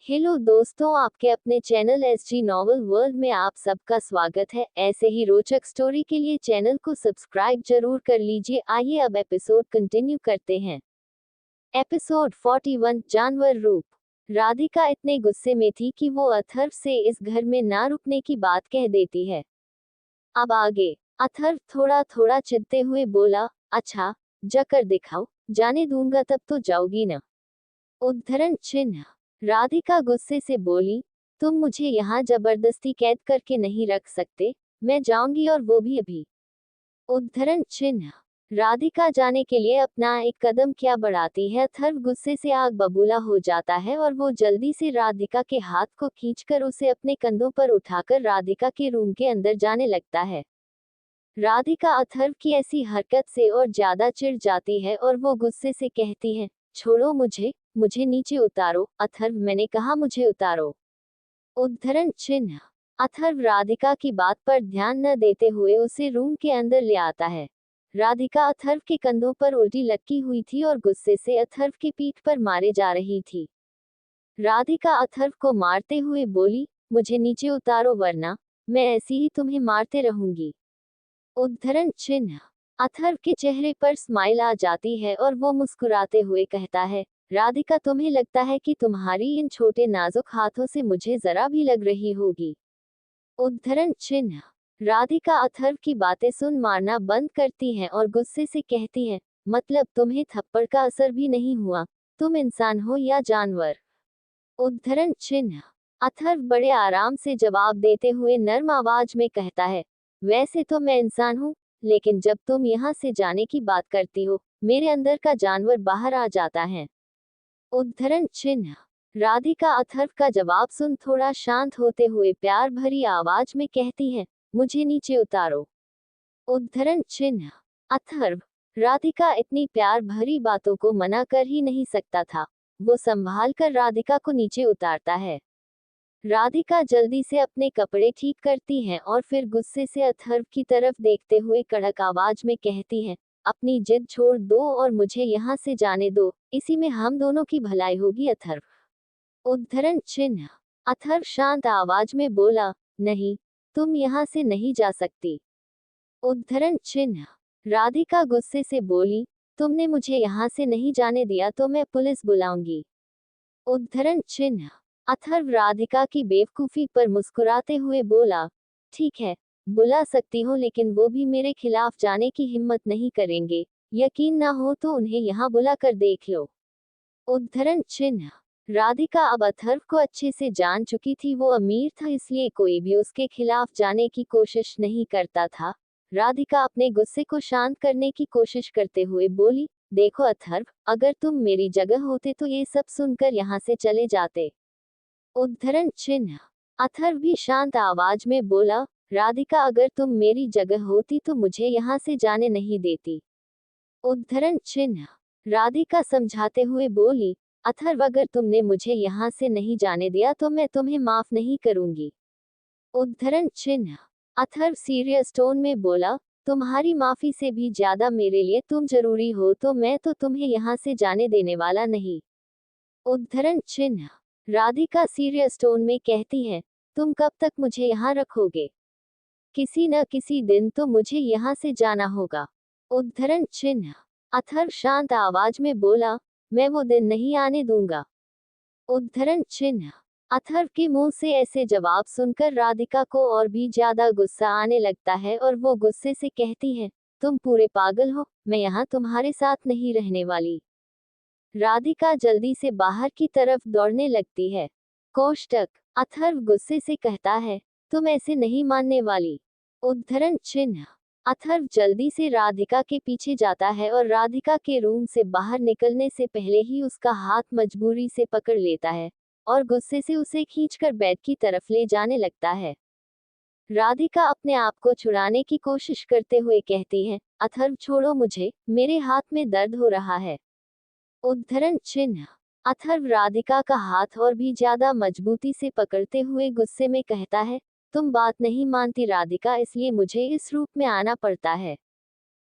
Hello दोस्तों, आपके अपने चैनल एसजी नॉवल वर्ल्ड में आप सबका स्वागत है। ऐसे ही रोचक स्टोरी के लिए चैनल को सब्सक्राइब जरूर कर लीजिए। आइए अब एपिसोड कंटिन्यू करते हैं। एपिसोड 41 जानवर रूप। राधिका इतने गुस्से में थी कि वो अथर्व से इस घर में ना रुकने की बात कह देती है। अब आगे। अथर्व थोड़ा थोड़ा चिढ़ते हुए बोला, अच्छा जाकर दिखाओ, जाने दूंगा तब तो जाओगी ना। उद्धरण चिन्ह। राधिका गुस्से से बोली, तुम मुझे यहाँ जबरदस्ती कैद करके नहीं रख सकते, मैं जाऊंगी और वो भी अभी। उद्धरण चिन्ह। राधिका जाने के लिए अपना एक कदम क्या बढ़ाती है, अथर्व गुस्से से आग बबूला हो जाता है और वो जल्दी से राधिका के हाथ को खींचकर उसे अपने कंधों पर उठाकर राधिका के रूम के अंदर जाने लगता है। राधिका अथर्व की ऐसी हरकत से और ज्यादा चिढ़ जाती है और वो गुस्से से कहती है, छोड़ो मुझे, मुझे नीचे उतारो। अथर्व, मैंने कहा मुझे उतारो। उद्धरण चिन्ह। अथर्व राधिका की बात पर ध्यान न देते हुए उसे रूम के अंदर ले आता है। राधिका अथर्व के कंधों पर उल्टी लटकी हुई थी और गुस्से से अथर्व की पीठ पर मारे जा रही थी। राधिका अथर्व को मारते हुए बोली, मुझे नीचे उतारो वरना मैं ऐसी ही तुम्हें मारते रहूंगी। उद्धरण चिन्ह। अथर्व के चेहरे पर स्माइल आ जाती है और वो मुस्कुराते हुए कहता है, राधिका, तुम्हें लगता है कि तुम्हारी इन छोटे नाजुक हाथों से मुझे जरा भी लग रही होगी। उद्धरण चिन्ह। राधिका अथर्व की बातें सुन मारना बंद करती है और गुस्से से कहती है, मतलब तुम्हें थप्पड़ का असर भी नहीं हुआ, तुम इंसान हो या जानवर। उद्धरण चिन्ह। अथर्व बड़े आराम से जवाब देते हुए नर्म आवाज में कहता है, वैसे तो मैं इंसान हूँ, लेकिन जब तुम यहाँ से जाने की बात करती हो, मेरे अंदर का जानवर बाहर आ जाता है। उद्धरण चिन्ह। राधिका अथर्व का जवाब सुन थोड़ा शांत होते हुए प्यार भरी आवाज में कहती है, मुझे नीचे उतारो। उद्धरण चिन्ह। अथर्व। राधिका इतनी प्यार भरी बातों को मना कर ही नहीं सकता था। वो संभाल कर राधिका को नीचे उतारता है। राधिका जल्दी से अपने कपड़े ठीक करती है और फिर गुस्से से अथर्व की तरफ देखते हुए कड़क आवाज में कहती है, अपनी जिद छोड़ दो और मुझे यहाँ से जाने दो, इसी में हम दोनों की भलाई होगी। अथर्व। उद्धरण चिन्ह। अथर्व शांत आवाज में बोला, नहीं, तुम यहाँ से नहीं जा सकती। उद्धरण चिन्ह। राधिका गुस्से से बोली, तुमने मुझे यहाँ से नहीं जाने दिया तो मैं पुलिस बुलाऊंगी। उद्धरण चिन्ह। अथर्व राधिका की बेवकूफी पर मुस्कुराते हुए बोला, ठीक है, बुला सकती हो, लेकिन वो भी मेरे खिलाफ जाने की हिम्मत नहीं करेंगे। यकीन ना हो तो उन्हें यहाँ बुला कर देख लो। उद्धरण चिन्ह। राधिका अब अथर्व को अच्छे से जान चुकी थी। वो अमीर था, इसलिए कोई भी उसके खिलाफ जाने की कोशिश नहीं करता था। राधिका अपने गुस्से को शांत करने की कोशिश करते हुए बोली, देखो अथर्व, अगर तुम मेरी जगह होते तो ये सब सुनकर यहाँ से चले जाते। उद्धरण चिन्ह। अथर्व भी शांत आवाज में बोला, राधिका, अगर तुम मेरी जगह होती तो मुझे यहाँ से जाने नहीं देती। उद्धरण चिन्ह। राधिका समझाते हुए बोली, अथर्व, अगर तुमने मुझे यहाँ से नहीं जाने दिया तो मैं तुम्हें माफ नहीं करूंगी। उद्धरण चिन्ह। अथर्व सीरियस टोन में बोला, तुम्हारी माफी से भी ज्यादा मेरे लिए तुम जरूरी हो, तो मैं तो तुम्हें यहाँ से जाने देने वाला नहीं। उद्धरण चिन्ह। राधिका सीरियस टोन में कहती है, तुम कब तक मुझे यहाँ रखोगे? किसी न किसी दिन तो मुझे यहाँ से जाना होगा। उद्धरण चिन्ह। अथर्व शांत आवाज में बोला, मैं वो दिन नहीं आने दूंगा। उद्धरण चिन्ह। अथर्व के मुंह से ऐसे जवाब सुनकर राधिका को और भी ज्यादा गुस्सा आने लगता है और वो गुस्से से कहती है, तुम पूरे पागल हो, मैं यहाँ तुम्हारे साथ नहीं रहने वाली। राधिका जल्दी से बाहर की तरफ दौड़ने लगती है। कोष्टक। अथर्व गुस्से से कहता है, तुम ऐसे नहीं मानने वाली। उद्धरण चिन्ह। अथर्व जल्दी से राधिका के पीछे जाता है और राधिका के रूम से बाहर निकलने से पहले ही उसका हाथ मजबूरी से पकड़ लेता है और गुस्से से उसे खींचकर बेड की तरफ ले जाने लगता है। राधिका अपने आप को छुड़ाने की कोशिश करते हुए कहती है, अथर्व छोड़ो मुझे, मेरे हाथ में दर्द हो रहा है। उद्धरण चिन्ह। अथर्व राधिका का हाथ और भी ज्यादा मजबूती से पकड़ते हुए गुस्से में कहता है, तुम बात नहीं मानती राधिका, इसलिए मुझे इस रूप में आना पड़ता है।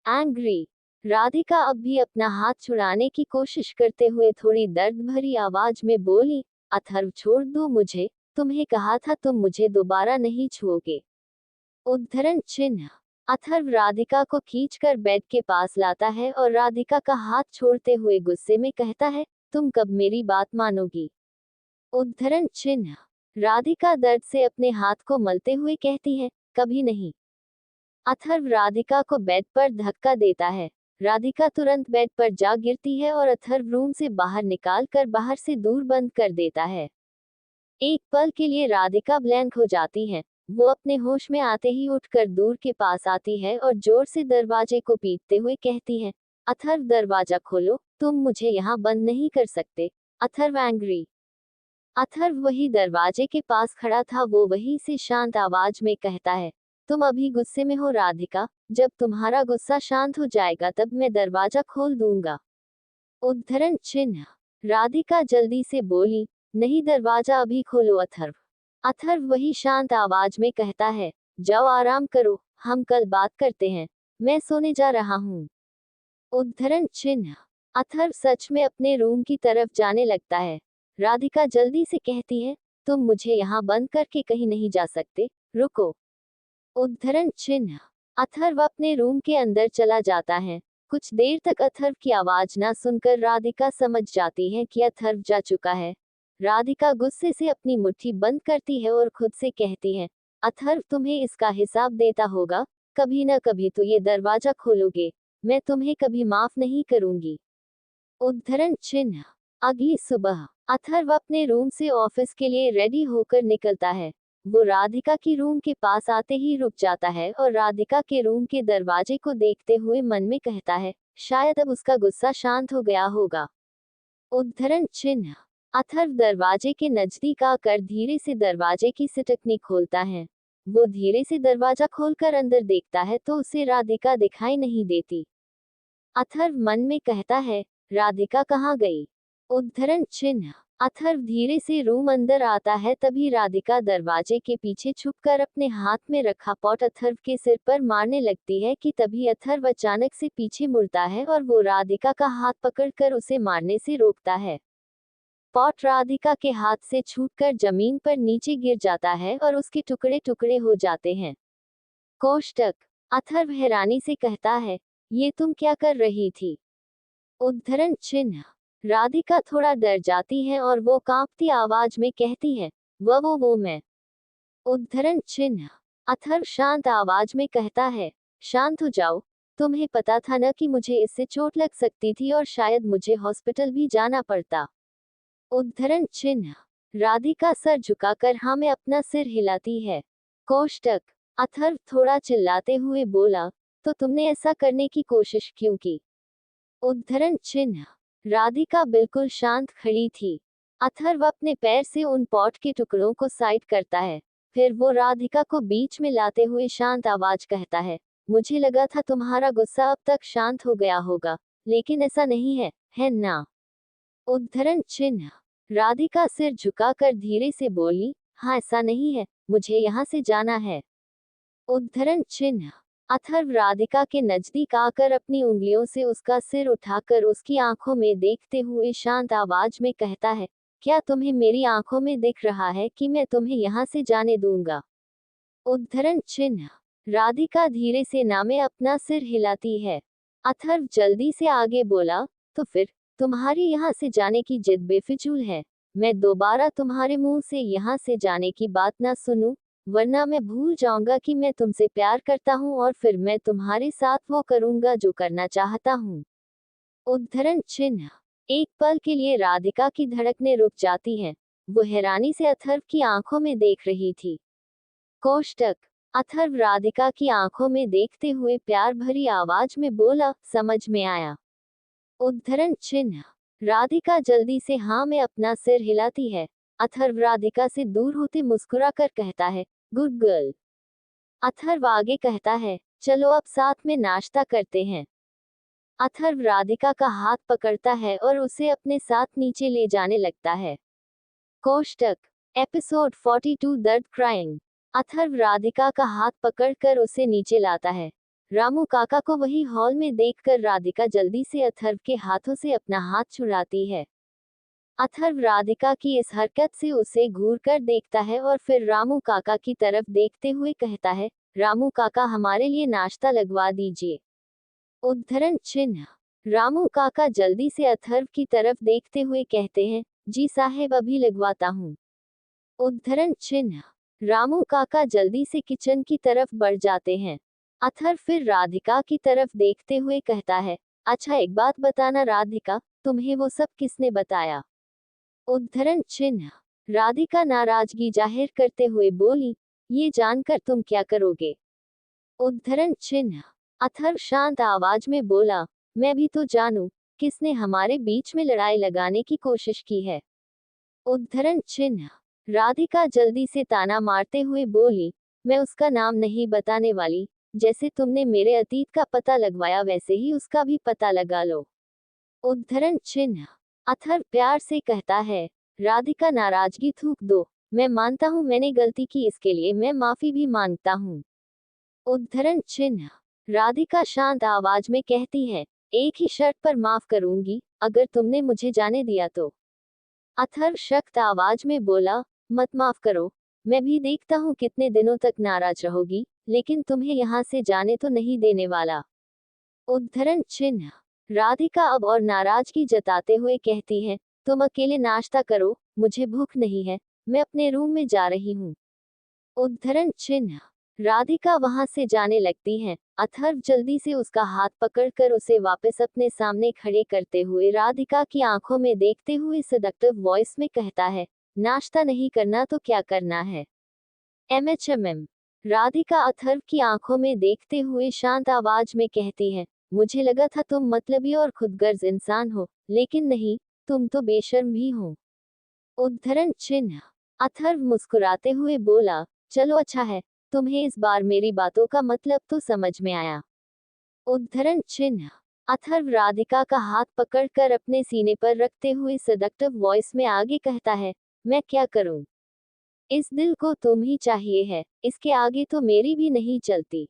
एंग्री। राधिका अब भी अपना हाथ छुड़ाने की कोशिश करते हुए थोड़ी दर्द भरी आवाज में बोली, अथर्व छोड़ दो मुझे, तुम्हें कहा था तुम मुझे दोबारा नहीं छुओगे। उद्धरण चिन्ह। अथर्व राधिका को खींचकर बेड के पास लाता है और राधिका का हाथ छोड़ते हुए गुस्से में कहता है, तुम कब मेरी बात मानोगी। उद्धरण चिन्ह। राधिका दर्द से अपने हाथ को मलते हुए कहती है, कभी नहीं। अथर्व राधिका को बेड पर धक्का देता है। राधिका तुरंत बेड पर जा गिरती है और अथर्व रूम से बाहर निकाल कर बाहर से दूर बंद कर देता है। एक पल के लिए राधिका ब्लैंक हो जाती है। वो अपने होश में आते ही उठकर दूर के पास आती है और जोर से दरवाजे को पीटते हुए कहती है, अथर्व दरवाजा खोलो, तुम मुझे यहाँ बंद नहीं कर सकते। अथर्व एंग्री। अथर्व वही दरवाजे के पास खड़ा था। वो वही से शांत आवाज में कहता है, तुम अभी गुस्से में हो राधिका, जब तुम्हारा गुस्सा शांत हो जाएगा तब मैं दरवाजा खोल दूंगा। उद्धरण चिन्ह। राधिका जल्दी से बोली, नहीं दरवाजा अभी खोलो अथर्व। अथर्व वही शांत आवाज में कहता है, जाओ आराम करो, हम कल बात करते हैं, मैं सोने जा रहा हूँ। उद्धरण चिन्ह। अथर्व सच में अपने रूम की तरफ जाने लगता है। राधिका जल्दी से कहती है, तुम मुझे यहाँ बंद करके कहीं नहीं जा सकते, रुको। उद्धरण चिन्ह। अथर्व अपने रूम के अंदर चला जाता है। कुछ देर तक अथर्व की आवाज ना सुनकर राधिका समझ जाती है कि अथर्व जा चुका है। राधिका गुस्से से अपनी मुट्ठी बंद करती है और खुद से कहती है, अथर्व तुम्हें इसका हिसाब देता होगा, कभी न कभी तो ये दरवाजा खोलोगे, मैं तुम्हें कभी माफ नहीं करूंगी। उद्धरण चिन्ह। अगली सुबह अथर्व अपने रूम से ऑफिस के लिए रेडी होकर निकलता है। वो राधिका की रूम के पास आते ही रुक जाता है और राधिका के रूम के दरवाजे को देखते हुए मन में कहता है, शायद अब उसका गुस्सा शांत हो गया होगा। उद्धरण चिन्ह। अथर्व दरवाजे के नजदीक आकर धीरे से दरवाजे की सिटकनी खोलता है। वो धीरे से दरवाजा खोलकर अंदर देखता है तो उसे राधिका दिखाई नहीं देती। अथर्व मन में कहता है, राधिका कहाँ गई। उद्धरण चिन्ह। अथर्व धीरे से रूम अंदर आता है तभी राधिका दरवाजे के पीछे छुपकर अपने हाथ में रखा पॉट अथर्व के सिर पर मारने लगती है कि तभी अथर्व अचानक से पीछे मुड़ता है और वो राधिका का हाथ पकड़कर उसे मारने से रोकता है। पॉट राधिका के हाथ से छूटकर जमीन पर नीचे गिर जाता है और उसके टुकड़े टुकड़े हो जाते हैं। कोष्टक। अथर्व हैरानी से कहता है, ये तुम क्या कर रही थी। उद्धरण चिन्ह। राधिका थोड़ा डर जाती है और वो कांपती आवाज में कहती है, वो मैं। उद्धरण चिन्ह। अथर्व शांत आवाज में कहता है, शांत हो जाओ, तुम्हें पता था न कि मुझे इससे चोट लग सकती थी और शायद मुझे हॉस्पिटल भी जाना पड़ता। उद्धरण चिन्ह। राधिका सर झुकाकर हाँ में अपना सिर हिलाती है। कोष्टक। अथर्व थोड़ा चिल्लाते हुए बोला, तो तुमने ऐसा करने की कोशिश क्यों की। उद्धरण चिन्ह। राधिका बिल्कुल शांत खड़ी थी। अथर्व अपने पैर से उन पॉट के टुकड़ों को साइड करता है। फिर वो राधिका को बीच में लाते हुए शांत आवाज कहता है, मुझे लगा था तुम्हारा गुस्सा अब तक शांत हो गया होगा, लेकिन ऐसा नहीं है ना। उद्धरण चिन्ह। राधिका सिर झुकाकर धीरे से बोली, हाँ ऐसा नहीं है, मुझे यहाँ से जाना है। उद्धरण चिन्ह। अथर्व राधिका के नजदीक आकर अपनी उंगलियों से उसका सिर उठाकर उसकी आंखों में देखते हुए शांत आवाज में कहता है, क्या तुम्हें मेरी आंखों में दिख रहा है कि मैं तुम्हें यहाँ से जाने दूंगा। उद्धरण चिन्ह। राधिका धीरे से ना में अपना सिर हिलाती है। अथर्व जल्दी से आगे बोला, तो फिर तुम्हारी यहाँ से जाने की जिद बेफिजूल है। मैं दोबारा तुम्हारे मुंह से यहाँ से जाने की बात ना सुनूं, वरना मैं भूल जाऊंगा कि मैं तुमसे प्यार करता हूँ और फिर मैं तुम्हारे साथ वो करूंगा जो करना चाहता हूँ। उद्धरण चिन्ह। एक पल के लिए राधिका की धड़कनें रुक जाती हैं। वो हैरानी से अथर्व की आंखों में देख रही थी। कोष्टक। अथर्व राधिका की आंखों में देखते हुए प्यार भरी आवाज में बोला, समझ में आया। उद्धरण चिन्ह। राधिका जल्दी से हाँ में अपना सिर हिलाती है। अथर्व राधिका से दूर होते मुस्कुराकर कहता है, गुड गर्ल। अथर्व आगे कहता है, चलो अब साथ में नाश्ता करते हैं। अथर्व राधिका का हाथ पकड़ता है और उसे अपने साथ नीचे ले जाने लगता है। कोष्टक। एपिसोड 42 दर्द क्राइंग। अथर्व राधिका का हाथ पकड़कर उसे नीचे लाता है। रामू काका को वही हॉल में देखकर राधिका जल्दी से अथर्व के हाथों से अपना हाथ छुड़ाती है। अथर्व राधिका की इस हरकत से उसे घूर कर देखता है और फिर रामू काका की तरफ देखते हुए कहता है, रामू काका हमारे लिए नाश्ता लगवा दीजिए। उद्धरण चिन्ह। रामू काका जल्दी से अथर्व की तरफ देखते हुए कहते हैं, जी साहेब अभी लगवाता हूँ। उद्धरण चिन्ह। रामू काका जल्दी से किचन की तरफ बढ़ जाते हैं। अथर्व फिर राधिका की तरफ देखते हुए कहता है, अच्छा एक बात बताना राधिका, तुम्हें वो सब किसने बताया? उद्धरण चिन्ह। राधिका नाराजगी जाहिर करते हुए बोली, ये जानकर तुम क्या करोगे? उद्धरण चिन्ह। अथर्व शांत आवाज में बोला, मैं भी तो जानूं, किसने हमारे बीच में लड़ाई लगाने की कोशिश की है? उद्धरण चिन्ह। राधिका जल्दी से ताना मारते हुए बोली, मैं उसका नाम नहीं बताने वाली, जैसे तुमने मेरे अतीत का पता लगवाया वैसे ही उसका भी पता लगा लो। उद्धरण चिन्ह। अथर्व प्यार से कहता है, राधिका नाराजगी थूक दो, मैं मानता हूँ मैंने गलती की, इसके लिए मैं माफी भी मांगता हूँ। उद्धरण चिन्ह। राधिका शांत आवाज में कहती है, एक ही शर्त पर माफ करूंगी, अगर तुमने मुझे जाने दिया तो। अथर्व सख्त आवाज में बोला, मत माफ करो, मैं भी देखता हूँ कितने दिनों तक नाराज रहोगी, लेकिन तुम्हें यहाँ से जाने तो नहीं देने वाला। उद्धरण चिन्ह। राधिका अब और नाराजगी जताते हुए कहती है, तुम अकेले नाश्ता करो, मुझे भूख नहीं है, मैं अपने रूम में जा रही हूँ। उद्धरण चिन्ह। राधिका वहां से जाने लगती है। अथर्व जल्दी से उसका हाथ पकड़कर उसे वापस अपने सामने खड़े करते हुए राधिका की आंखों में देखते हुए सडक्टिव वॉइस में कहता है, नाश्ता नहीं करना तो क्या करना है? एमएचएमएम। राधिका अथर्व की आंखों में देखते हुए शांत आवाज में कहती है, मुझे लगा था तुम मतलबी और खुदगर्ज इंसान हो, लेकिन नहीं, तुम तो बेशर्म भी हो। उद्धरण चिन्ह। अथर्व मुस्कुराते हुए बोला, चलो अच्छा है, तुम्हें इस बार मेरी बातों का मतलब तो समझ में आया। उद्धरण चिन्ह। अथर्व राधिका का हाथ पकड़कर अपने सीने पर रखते हुए सडक्टिव वॉइस में आगे कहता है, मैं क्या करूं? इस दिल को तुम ही चाहिए है, इसके आगे तो मेरी भी नहीं चलती।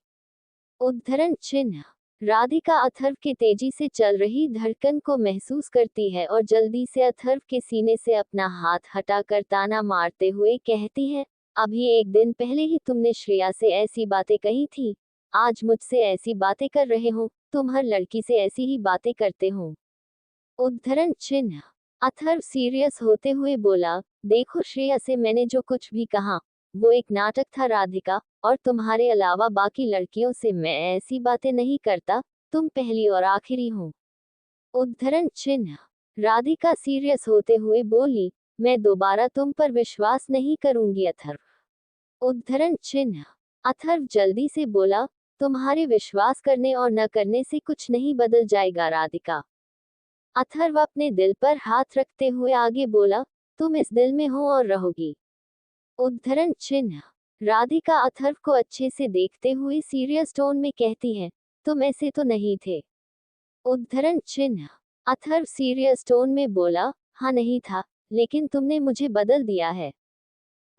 उद्धरण चिन्ह। राधिका अथर्व के तेजी से चल रही धड़कन को महसूस करती है और जल्दी से अथर्व के सीने से अपना हाथ हटाकर ताना मारते हुए कहती है, अभी एक दिन पहले ही तुमने श्रेया से ऐसी बातें कही थी, आज मुझसे ऐसी बातें कर रहे हो, तुम हर लड़की से ऐसी ही बातें करते हो। उद्धरण चिन्ह। अथर्व सीरियस होते हुए बोला, देखो श्रेया से मैंने जो कुछ भी कहा, वो एक नाटक था राधिका, और तुम्हारे अलावा बाकी लड़कियों से मैं ऐसी बातें नहीं करता, तुम पहली और आखिरी हो। उद्धरण चिन्ह। राधिका सीरियस होते हुए बोली, मैं दोबारा तुम पर विश्वास नहीं करूंगी अथर्व। उद्धरण चिन्ह। अथर्व जल्दी से बोला, तुम्हारे विश्वास करने और न करने से कुछ नहीं बदल जाएगा राधिका। अथर्व अपने दिल पर हाथ रखते हुए आगे बोला, तुम इस दिल में हो और रहोगी। उद्धरण चिन्ह। राधिका अथर्व को अच्छे से देखते हुए सीरियस टोन में कहती है, तुम ऐसे तो नहीं थे। उद्धरण चिन्ह। अथर्व सीरियस टोन में बोला, हाँ नहीं था, लेकिन तुमने मुझे बदल दिया है।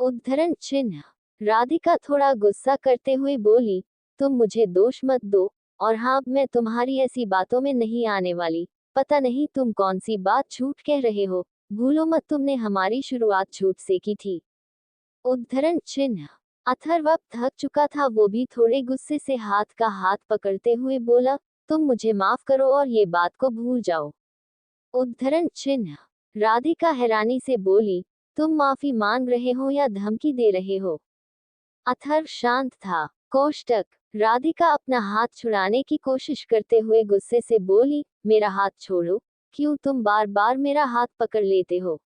उद्धरण चिन्ह। राधिका थोड़ा गुस्सा करते हुए बोली, तुम मुझे दोष मत दो, और हाँ मैं तुम्हारी ऐसी बातों में नहीं आने वाली, पता नहीं तुम कौन सी बात झूठ कह रहे हो, भूलो मत तुमने हमारी शुरुआत झूठ से की थी। उद्धरण चिन्ह। अथर्व अब थक चुका था, वो भी थोड़े गुस्से से हाथ का हाथ पकड़ते हुए बोला, तुम मुझे माफ करो और ये बात को भूल जाओ। उद्धरण चिन्ह। राधिका हैरानी से बोली, तुम माफी मांग रहे हो या धमकी दे रहे हो? अथर्व शांत था। कोष्टक। राधिका अपना हाथ छुड़ाने की कोशिश करते हुए गुस्से से बोली, मेरा हाथ छोड़ो, क्यों तुम बार बार मेरा हाथ पकड़ लेते हो?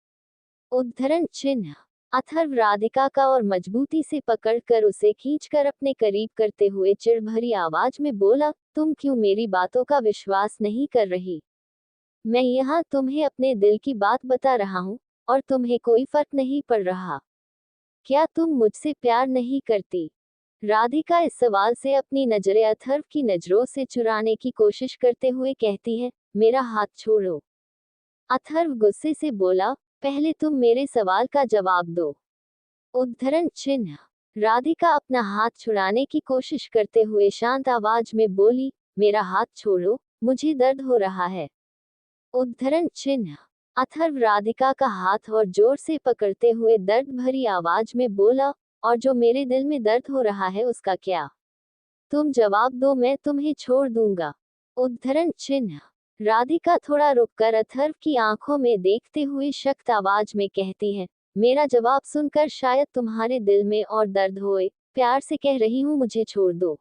उद्धरण चिन्ह। अथर्व राधिका का और मजबूती से पकड़कर उसे खींचकर अपने करीब करते हुए चिढ़ भरी आवाज में बोला, तुम क्यों मेरी बातों का विश्वास नहीं कर रही? मैं यहाँ तुम्हें अपने दिल की बात बता रहा हूँ, और तुम्हें कोई फर्क नहीं पड़ रहा। क्या तुम मुझसे प्यार नहीं करती? राधिका इस सवाल से अपनी नजरें अथर्व की नजरों से चुराने की कोशिश करते हुए कहती है, मेरा हाथ छोड़ो। अथर्व गुस्से से बोला, पहले तुम मेरे सवाल का जवाब दो। उद्धरण चिन्ह। राधिका अपना हाथ छुड़ाने की कोशिश करते हुए शांत आवाज में बोली, मेरा हाथ छोड़ो, मुझे दर्द हो रहा है। उद्धरण चिन्ह। अथर्व राधिका का हाथ और जोर से पकड़ते हुए दर्द भरी आवाज में बोला, और जो मेरे दिल में दर्द हो रहा है उसका क्या? तुम जवाब दो, मैं तुम्हें छोड़ दूंगा। उद्धरण चिन्ह। राधिका थोड़ा रुककर अथर्व की आंखों में देखते हुए सख्त आवाज में कहती है, मेरा जवाब सुनकर शायद तुम्हारे दिल में और दर्द होए, प्यार से कह रही हूँ, मुझे छोड़ दो।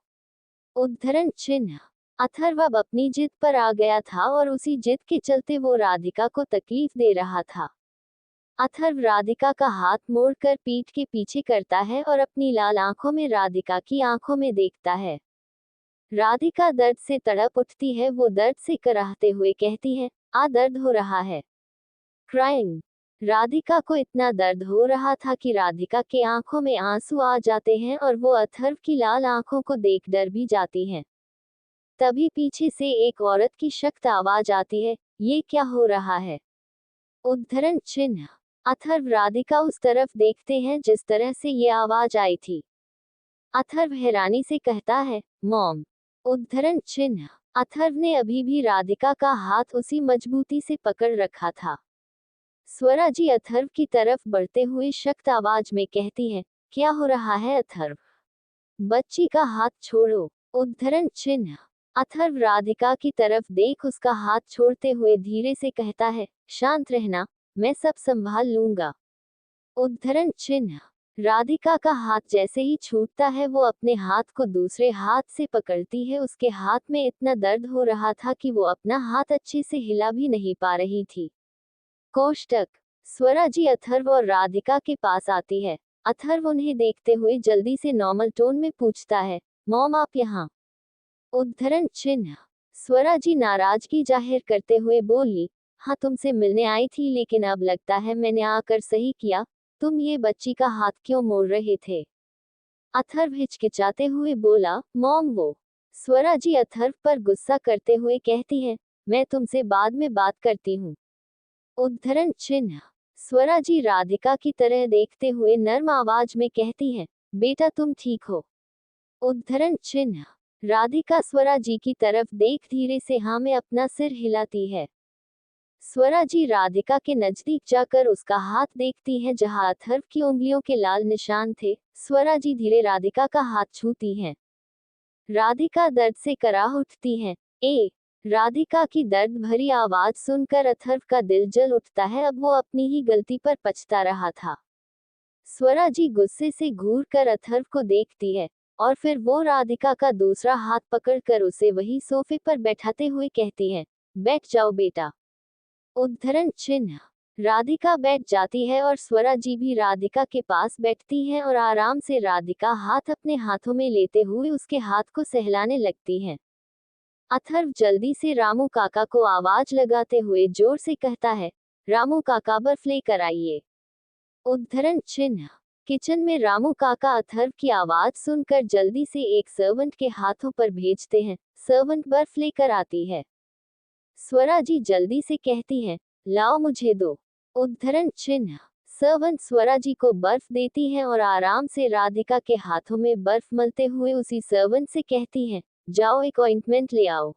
उद्धरण चिन्ह। अथर्व अब अपनी जिद पर आ गया था और उसी जिद के चलते वो राधिका को तकलीफ दे रहा था। अथर्व राधिका का हाथ मोड़कर पीठ के पीछे करता है और अपनी लाल आंखों में राधिका की आंखों में देखता है। राधिका दर्द से तड़प उठती है, वो दर्द से कराहते हुए कहती है, दर्द हो रहा है। क्राइंग। राधिका को इतना दर्द हो रहा था कि राधिका के आंखों में आंसू आ जाते हैं और वो अथर्व की लाल आंखों को देख डर भी जाती हैं। तभी पीछे से एक औरत की सख्त आवाज आती है, ये क्या हो रहा है? उद्धरण चिन्ह। अथर्व राधिका उस तरफ देखते हैं जिस तरह से ये आवाज आई थी। अथर्व हैरानी से कहता है, मॉम। उद्धरण चिन्ह। अथर्व ने अभी भी राधिका का हाथ उसी मजबूती से पकड़ रखा था। स्वरा जी अथर्व की तरफ बढ़ते हुए सख्त आवाज में कहती है, क्या हो रहा है अथर्व? बच्ची का हाथ छोड़ो। उद्धरण चिन्ह। अथर्व राधिका की तरफ देख उसका हाथ छोड़ते हुए धीरे से कहता है, शांत रहना, मैं सब संभाल लूंगा। उद्धरण चिन्ह। राधिका का हाथ जैसे ही छूटता है वो अपने हाथ को दूसरे हाथ से पकड़ती है। उसके हाथ में इतना दर्द हो रहा था कि वो अपना हाथ अच्छे से हिला भी नहीं पा रही थी। कोष्टक। स्वरा जी अथर्व और राधिका के पास आती है। अथर्व उन्हें देखते हुए जल्दी से नॉर्मल टोन में पूछता है, मॉम आप यहाँ? उद्धरण चिन्ह। स्वरा जी नाराजगी जाहिर करते हुए बोली, हाँ तुमसे मिलने आई थी, लेकिन अब लगता है मैंने आकर सही किया। तुम ये बच्ची का हाथ क्यों मोड़ रहे थे? अथर्व हिचकिचाते हुए बोला, मॉम वो। स्वरा जी अथर्व पर गुस्सा करते हुए कहती है, मैं तुमसे बाद में बात करती हूँ। उद्धरण चिन्ह। स्वरा जी राधिका की तरह देखते हुए नर्म आवाज में कहती है, बेटा तुम ठीक हो? उद्धरण चिन्ह। राधिका स्वरा जी की तरफ देख धीरे से हाँ में अपना सिर हिलाती है। स्वरा जी राधिका के नजदीक जाकर उसका हाथ देखती है जहां अथर्व की उंगलियों के लाल निशान थे। स्वरा जी धीरे राधिका का हाथ छूती हैं। राधिका दर्द से कराह उठती है। राधिका की दर्द भरी आवाज सुनकर अथर्व का दिल जल उठता है। अब वो अपनी ही गलती पर पछता रहा था। स्वरा जी गुस्से से घूर कर अथर्व को देखती है और फिर वो राधिका का दूसरा हाथ पकड़कर उसे वही सोफे पर बैठाते हुए कहती है, बैठ जाओ बेटा। उद्धरण चिन्ह। राधिका बैठ जाती है और स्वरा जी भी राधिका के पास बैठती हैं और आराम से राधिका हाथ अपने हाथों में लेते हुए उसके हाथ को सहलाने लगती हैं। अथर्व जल्दी से रामू काका को आवाज लगाते हुए जोर से कहता है, रामू काका बर्फ लेकर आइए। उद्धरण चिन्ह। किचन में रामू काका अथर्व की आवाज सुनकर जल्दी से एक सर्वेंट के हाथों पर भेजते हैं। सर्वेंट बर्फ लेकर आती है। स्वरा जी जल्दी से कहती हैं, लाओ मुझे दो। उद्धरण चिन्ह। सर्वेंट स्वरा जी को बर्फ देती है और आराम से राधिका के हाथों में बर्फ मलते हुए उसी सर्वेंट से कहती हैं, जाओ एक ऑइंटमेंट ले आओ।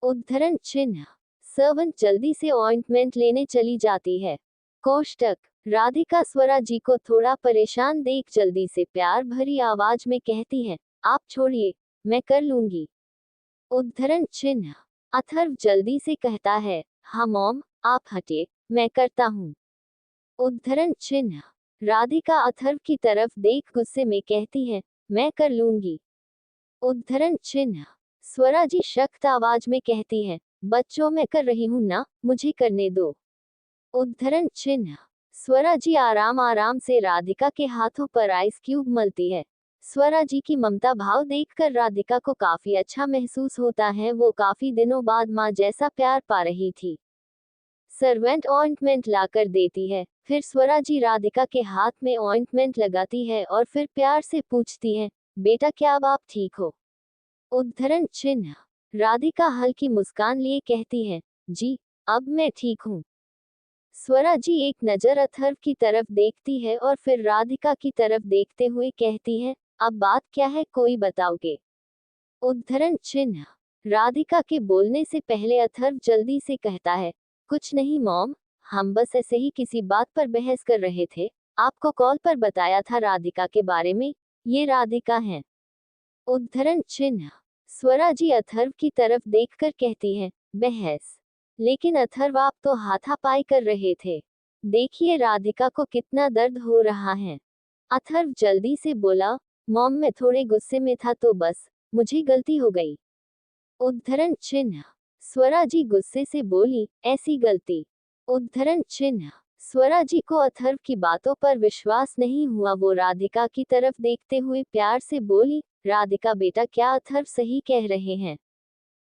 उद्धरण चिन्ह। सर्वेंट जल्दी से ऑइंटमेंट लेने चली जाती है। कोष्टक। राधिका स्वरा जी को थोड़ा परेशान देख जल्दी से प्यार भरी आवाज में कहती है, आप छोड़िए, मैं कर लूंगी। उद्धरण चिन्ह। अथर्व जल्दी से कहता है, हाँ मॉम, आप हटिए, मैं करता हूँ। उद्धरण चिन्ह। राधिका अथर्व की तरफ देख गुस्से में कहती है, मैं कर लूंगी। उद्धरण चिन्ह। स्वरा जी सख्त आवाज में कहती है, बच्चों मैं कर रही हूँ ना, मुझे करने दो। उद्धरण चिन्ह। स्वरा जी आराम आराम से राधिका के हाथों पर आइस क्यूब मलती है। स्वरा जी की ममता भाव देखकर राधिका को काफी अच्छा महसूस होता है। वो काफी दिनों बाद माँ जैसा प्यार पा रही थी। सर्वेंट ऑइंटमेंट लाकर देती है। फिर स्वरा जी राधिका के हाथ में ऑइंटमेंट लगाती है और फिर प्यार से पूछती है, बेटा क्या अब आप ठीक हो? उद्धरण चिन्ह। राधिका हल्की मुस्कान लिए कहती है, जी, अब मैं ठीक हूँ। स्वरा जी एक नजर अथर्व की तरफ देखती है और फिर राधिका की तरफ देखते हुए कहती है, अब बात क्या है, कोई बताओगे? उद्धरण चिन्ह। राधिका के बोलने से पहले अथर्व जल्दी से कहता है, कुछ नहीं मॉम, हम बस ऐसे ही किसी बात पर बहस कर रहे थे। आपको कॉल पर बताया था राधिका के बारे में। ये राधिका हैं। उद्धरण चिन्ह। स्वरा जी अथर्व की तरफ देखकर कहती है, बहस? लेकिन अथर्व, आप तो हाथापाई कर रहे थे। देखिए राधिका को कितना दर्द हो रहा है। अथर्व जल्दी से बोला, मॉम मैं थोड़े गुस्से में था तो बस, मुझे गलती हो गई। उद्धरण चिन्ह। स्वरा जी गुस्से से बोली, ऐसी गलती? उद्धरण चिन्ह। स्वरा जी को अथर्व की बातों पर विश्वास नहीं हुआ। वो राधिका की तरफ देखते हुए प्यार से बोली, राधिका बेटा, क्या अथर्व सही कह रहे हैं?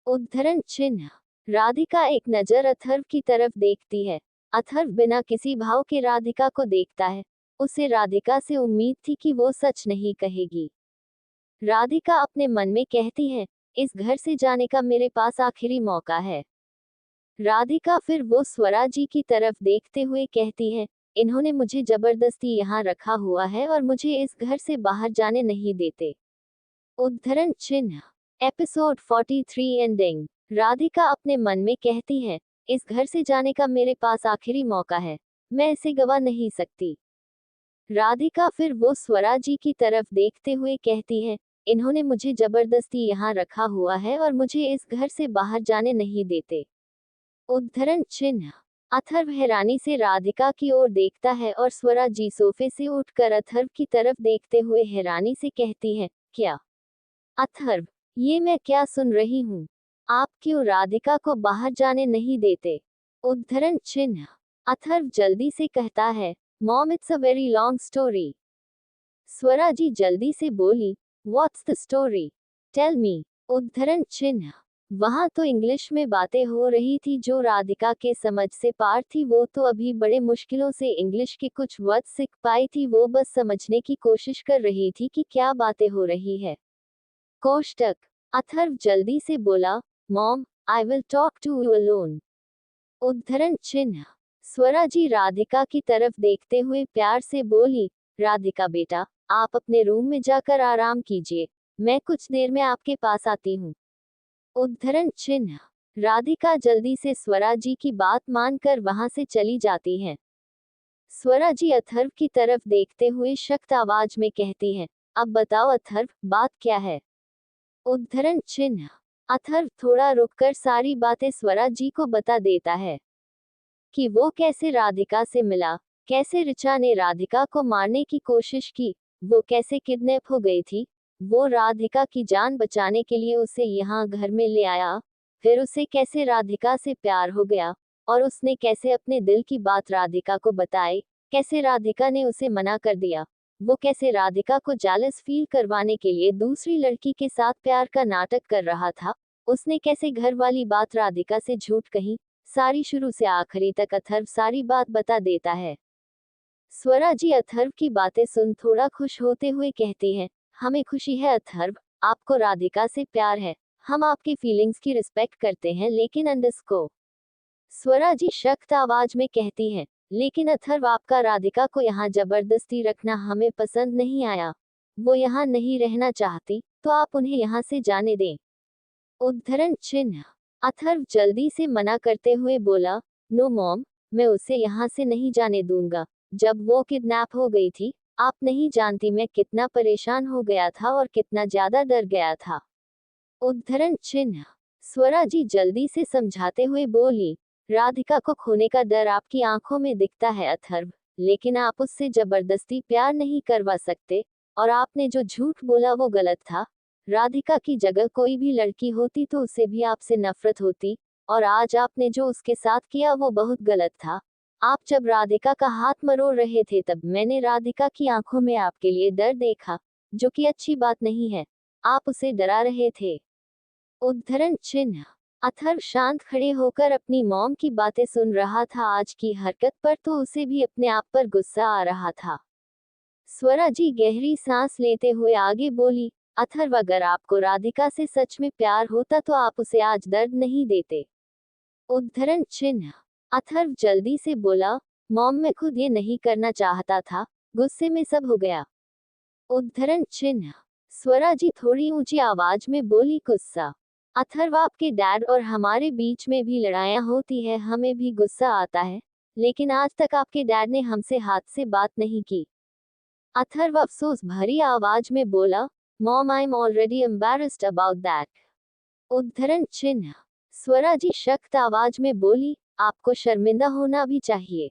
उद्धरण चिन्ह। राधिका एक नजर अथर्व की तरफ देखती है। अथर्व बिना किसी भाव के राधिका को देखता है। उसे राधिका से उम्मीद थी कि वो सच नहीं कहेगी। राधिका अपने मन में कहती है, इस घर से जाने का मेरे पास आखिरी मौका है। राधिका फिर वो स्वरा जी की तरफ देखते हुए कहती है, इन्होंने मुझे जबरदस्ती यहाँ रखा हुआ है और मुझे इस घर से बाहर जाने नहीं देते। उद्धरण चिन्ह। Episode 43 ending. राधिका अपने मन में कहती है, इस घर से जाने का मेरे पास आखिरी मौका है। मैं इसे गवा नहीं सकती। राधिका फिर वो स्वरा जी की तरफ देखते हुए कहती है, इन्होंने मुझे जबरदस्ती यहाँ रखा हुआ है और मुझे इस घर से बाहर जाने नहीं देते। उद्धरण चिन्ह। अथर्व हैरानी से राधिका की ओर देखता है और स्वरा जी सोफे से उठकर अथर्व की तरफ देखते हुए हैरानी से कहती है, क्या? अथर्व, ये मैं क्या सुन रही हूँ? आप क्यों राधिका को बाहर जाने नहीं देते? उद्धरण चिन्ह। अथर्व जल्दी से कहता है, mom it's a very long story. Swara ji जल्दी से बोली, what's the story? Tell me. उद्धरण चिन्ह। वहां तो इंग्लिश में बातें हो रही थी जो राधिका के समझ से पार थी। वो तो अभी बड़े मुश्किलों से इंग्लिश के कुछ वर्ड सीख पाई थी। वो बस समझने की कोशिश कर रही थी कि क्या बातें हो रही है। कोष्टक। अथर्व जल्दी से बोला, mom, I will talk to you alone. उद्धरण चिन्ह। स्वरा जी राधिका की तरफ देखते हुए प्यार से बोली, राधिका बेटा, आप अपने रूम में जाकर आराम कीजिए। मैं कुछ देर में आपके पास आती हूँ। उद्धरण चिन्ह। राधिका जल्दी से स्वरा जी की बात मानकर वहां से चली जाती है। स्वरा जी अथर्व की तरफ देखते हुए सख्त आवाज में कहती है, अब बताओ अथर्व, बात क्या है? उद्धरण चिन्ह। अथर्व थोड़ा रुककर सारी बातें स्वरा जी को बता देता है कि वो कैसे राधिका से मिला, कैसे ऋचा ने राधिका को मारने की कोशिश की, वो कैसे किडनैप हो गई थी, वो राधिका की जान बचाने के लिए उसे यहाँ घर में ले आया, फिर उसे कैसे राधिका से प्यार हो गया और उसने कैसे अपने दिल की बात राधिका को बताई, कैसे राधिका ने उसे मना कर दिया, वो कैसे राधिका को जालस फील करवाने के लिए दूसरी लड़की के साथ प्यार का नाटक कर रहा था, उसने कैसे घर वाली बात राधिका से झूठ कही। सारी शुरू से आखिरी तक अथर्व सारी बात बता देता है। स्वरा जी अथर्व की बातें सुन थोड़ा खुश होते हुए कहती हैं, हमें खुशी है अथर्व, आपको राधिका से प्यार है। हम आपकी फीलिंग्स की रिस्पेक्ट करते हैं, लेकिन अंडरस्को। स्वरा जी सख्त आवाज में कहती हैं, लेकिन अथर्व, आपका राधिका को यहाँ जबरदस्ती रखना हमें पसंद नहीं आया। वो यहाँ नहीं रहना चाहती, तो आप उन्हें यहाँ से जाने दें। उद्धरण चिन्ह। अथर्व जल्दी से मना करते हुए बोला, नो मॉम, मैं उसे यहाँ से नहीं जाने दूंगा। जब वो किडनैप हो गई थी, आप नहीं जानती मैं कितना परेशान हो गया था और कितना ज्यादा डर गया था। उद्धरण चिन्ह। स्वरा जी जल्दी से समझाते हुए बोली, राधिका को खोने का डर आपकी आंखों में दिखता है अथर्व, लेकिन आप उससे जबरदस्ती प्यार नहीं करवा सकते, और आपने जो झूठ बोला वो गलत था। राधिका की जगह कोई भी लड़की होती तो उसे भी आपसे नफरत होती, और आज आपने जो उसके साथ किया वो बहुत गलत था। आप जब राधिका का हाथ मरोड़ रहे थे तब मैंने राधिका की आंखों में आपके लिए डर देखा, जो कि अच्छी बात नहीं है। आप उसे डरा रहे थे। उद्धरण चिन्ह। अथर्व शांत खड़े होकर अपनी मॉम की बातें सुन रहा था। आज की हरकत पर तो उसे भी अपने आप पर गुस्सा आ रहा था। स्वरा जी गहरी सांस लेते हुए आगे बोली, अथर्व, अगर आपको राधिका से सच में प्यार होता तो आप उसे आज दर्द नहीं देते। उद्धरण चिन्ह। अथर्व जल्दी से बोला, मॉम, मैं खुद ये नहीं करना चाहता था, गुस्से में सब हो गया। उद्धरण चिन्ह। स्वरा जी थोड़ी ऊंची आवाज में बोली, गुस्सा? अथर्व, आपके डैड और हमारे बीच में भी लड़ाइयाँ होती है, हमें भी गुस्सा आता है, लेकिन आज तक आपके डैड ने हमसे हाथ से बात नहीं की। अथर्व अफसोस भरी आवाज में बोला, mom I am already embarrassed about that. उद्धरण चिन्ह। स्वरा जी सख्त आवाज में बोली, आपको शर्मिंदा होना भी चाहिए।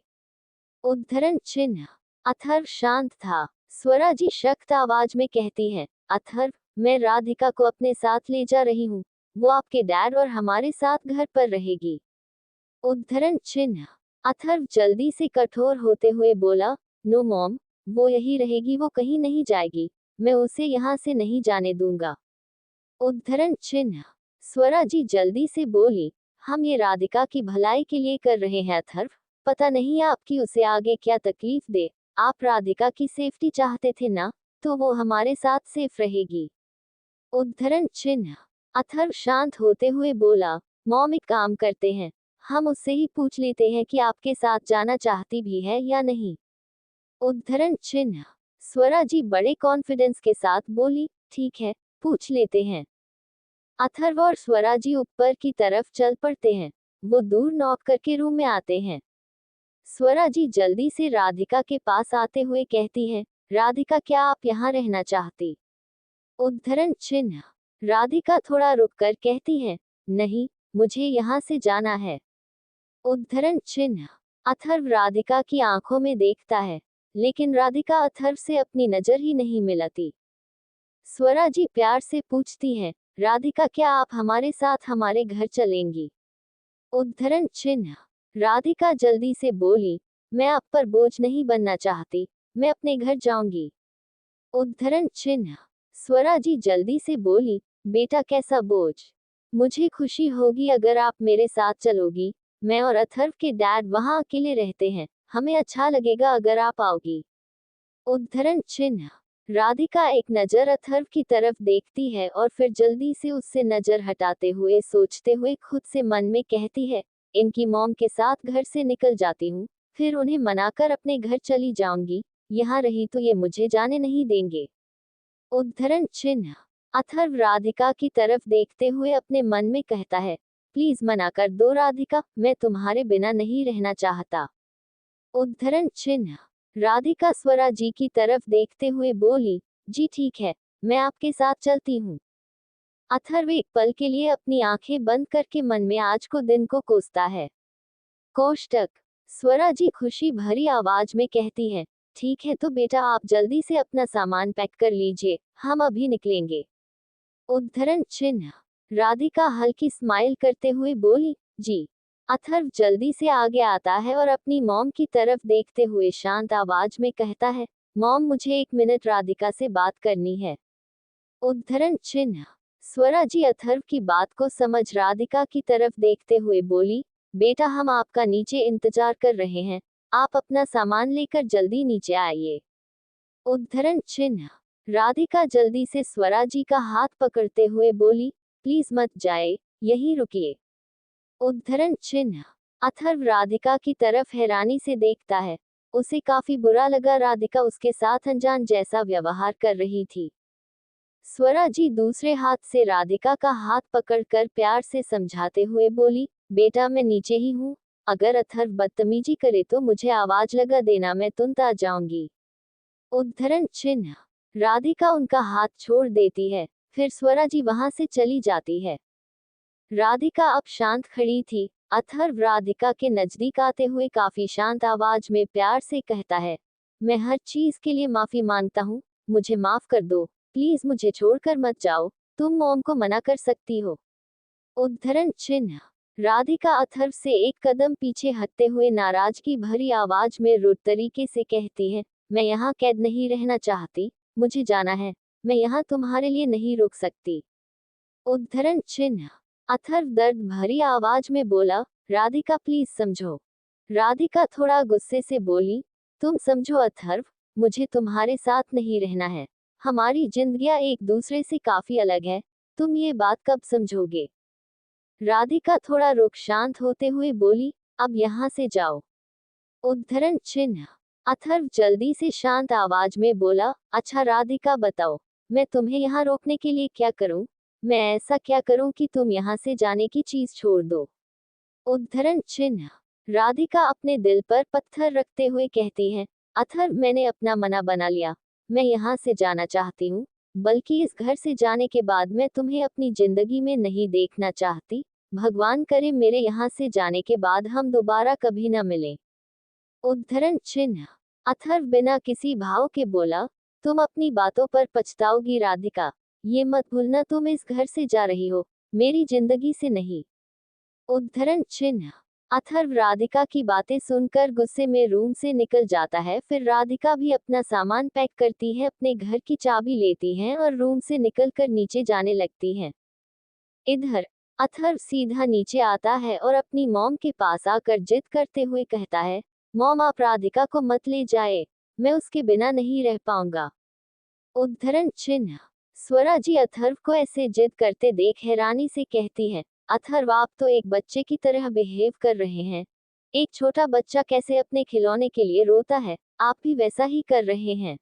उद्धरण चिन्ह। अथर्व शांत था। स्वरा जी सख्त आवाज में कहती हैं, अथर्व, मैं राधिका को अपने साथ ले जा रही हूँ। वो आपके डैड और हमारे साथ घर पर रहेगी। उद्धरण चिन्ह। अथर्व जल्दी से कठोर होते हुए बोला, नो मॉम, वो यही रहेगी, वो कहीं नहीं जाएगी। मैं उसे यहाँ से नहीं जाने दूंगा। उद्धरण चिन्ह। स्वरा जी जल्दी से बोली, हम ये राधिका की भलाई के लिए कर रहे हैं अथर्व। पता नहीं आपकी उसे आगे क्या तकलीफ दे। आप राधिका की सेफ्टी चाहते थे ना, तो वो हमारे साथ सेफ रहेगी। उद्धरण चिन्ह। अथर्व शांत होते हुए बोला, मॉम एक काम करते हैं, हम उससे ही पूछ लेते हैं कि आपके साथ जाना चाहती भी है या नहीं। उद्धरण चिन्ह। स्वरा जी बड़े कॉन्फिडेंस के साथ बोली, ठीक है, पूछ लेते हैं। अथर्व और स्वरा जी ऊपर की तरफ चल पड़ते हैं। वो दूर नॉक करके रूम में आते हैं। स्वरा जी जल्दी से राधिका के पास आते हुए कहती हैं, राधिका क्या आप यहाँ रहना चाहती? उद्धरण चिन्ह। राधिका थोड़ा रुककर कहती है, नहीं, मुझे यहाँ से जाना है। उद्धरण चिन्ह। अथर्व राधिका की आंखों में देखता है, लेकिन राधिका अथर्व से अपनी नजर ही नहीं मिलाती। स्वरा जी प्यार से पूछती हैं, राधिका क्या आप हमारे साथ हमारे घर चलेंगी? उद्धरण चिन्ह। राधिका जल्दी से बोली, मैं आप पर बोझ नहीं बनना चाहती, मैं अपने घर जाऊंगी। उद्धरण चिन्ह। स्वरा जी जल्दी से बोली, बेटा कैसा बोझ? मुझे खुशी होगी अगर आप मेरे साथ चलोगी। मैं और अथर्व के डैड वहाँ अकेले रहते हैं, हमें अच्छा लगेगा अगर आप आओगी। उद्धरण चिन्ह। राधिका एक नजर अथर्व की तरफ देखती है और फिर जल्दी से उससे नजर हटाते हुए सोचते हुए खुद से मन में कहती है, इनकी मॉम के साथ घर से निकल जाती हूँ, फिर उन्हें मनाकर अपने घर चली जाऊंगी। यहाँ रही तो ये मुझे जाने नहीं देंगे। उद्धरण चिन्ह। अथर्व राधिका की तरफ देखते हुए अपने मन में कहता है, प्लीज मना कर दो राधिका, मैं तुम्हारे बिना नहीं रहना चाहता। उद्धरण चिन्ह। राधिका स्वरा जी की तरफ देखते हुए बोली, जी ठीक है, मैं आपके साथ चलती हूँ। अथर्व एक पल के लिए अपनी आंखें बंद करके मन में आज को दिन को कोसता है। कोष्टक। स्वरा जी खुशी भरी आवाज में कहती हैं, ठीक है तो बेटा आप जल्दी से अपना सामान पैक कर लीजिए, हम अभी निकलेंगे। उद्धरण चिन्ह। राधिका हल्की स्माइल करते हुए बोली, जी। अथर्व जल्दी से आगे आता है और अपनी मॉम की तरफ देखते हुए शांत आवाज में कहता है, मॉम मुझे 1 मिनट राधिका से बात करनी है। उद्धरण चिन्ह। स्वरा जी अथर्व की बात को समझ राधिका की तरफ देखते हुए बोली, बेटा हम आपका नीचे इंतजार कर रहे हैं, आप अपना सामान लेकर जल्दी नीचे आइए। उद्धरण चिन्ह। राधिका जल्दी से स्वरा जी का हाथ पकड़ते हुए बोली, प्लीज मत जाए, यहीं रुकिए। उद्धरण चिन्ह। अथर्व राधिका की तरफ हैरानी से देखता है। उसे काफी बुरा लगा राधिका उसके साथ अनजान जैसा व्यवहार कर रही थी। स्वरा जी दूसरे हाथ से राधिका का हाथ पकड़कर प्यार से समझाते हुए बोली, बेटा मैं नीचे ही हूँ, अगर अथर्व बदतमीजी करे तो मुझे आवाज लगा देना, मैं तुरंत आ जाऊंगी। उद्धरण चिन्ह। राधिका उनका हाथ छोड़ देती है, फिर स्वरा जी वहां से चली जाती है। राधिका अब शांत खड़ी थी। अथर्व राधिका के नजदीक आते हुए काफी शांत आवाज में प्यार से कहता है, मैं हर चीज के लिए माफी मांगता हूँ, मुझे माफ कर दो, प्लीज मुझे छोड़कर मत जाओ, तुम मॉम को मना कर सकती हो। उद्धरण चिन्ह। राधिका अथर्व से एक कदम पीछे हटते हुए नाराजगी भरी आवाज में रुड तरीके से कहती है, मैं यहाँ कैद नहीं रहना चाहती, मुझे जाना है, मैं यहाँ तुम्हारे लिए नहीं रुक सकती। उद्धरण चिन्ह। अथर्व दर्द भरी आवाज में बोला, राधिका प्लीज समझो। राधिका थोड़ा गुस्से से बोली, तुम समझो अथर्व, मुझे तुम्हारे साथ नहीं रहना है, हमारी जिंदगियां एक दूसरे से काफी अलग है, तुम ये बात कब समझोगे? राधिका थोड़ा रुक शांत होते हुए बोली, अब यहाँ से जाओ। उद्धरण चिन्ह। अथर्व जल्दी से शांत आवाज में बोला, अच्छा राधिका बताओ, मैं तुम्हें यहाँ रोकने के लिए क्या करूं? मैं ऐसा क्या करूं कि तुम यहाँ से जाने की चीज छोड़ दो? उद्धरण चिन्ह। राधिका अपने दिल पर पत्थर रखते हुए कहती है, अथर्व मैंने अपना मना बना लिया। मैं यहाँ से जाना चाहती हूँ, बल्कि इस घर से जाने के बाद मैं तुम्हें अपनी जिंदगी में नहीं देखना चाहती। भगवान करे मेरे यहाँ से जाने के बाद हम दोबारा कभी न मिलें। उद्धरण चिन्ह। अथर्व बिना किसी भाव के बोला, तुम अपनी बातों पर पछताओगी राधिका। ये मत भूलना तुम इस घर से जा रही हो, मेरी जिंदगी से नहीं। उद्धरण चिन्ह। अथर्व राधिका की बातें सुनकर गुस्से में रूम से निकल जाता है। फिर राधिका भी अपना सामान पैक करती है, अपने घर की चाबी लेती है और रूम से निकलकर नीचे जाने लगती है। इधर अथर्व सीधा नीचे आता है और अपनी मॉम के पास आकर जिद करते हुए कहता है, मॉम आप राधिका को मत ले जाए, मैं उसके बिना नहीं रह पाऊंगा। उद्धरण चिन्ह। स्वरा जी अथर्व को ऐसे जिद करते देख हैरानी से कहती है, अथर्व आप तो एक बच्चे की तरह बिहेव कर रहे हैं। एक छोटा बच्चा कैसे अपने खिलौने के लिए रोता है, आप भी वैसा ही कर रहे हैं।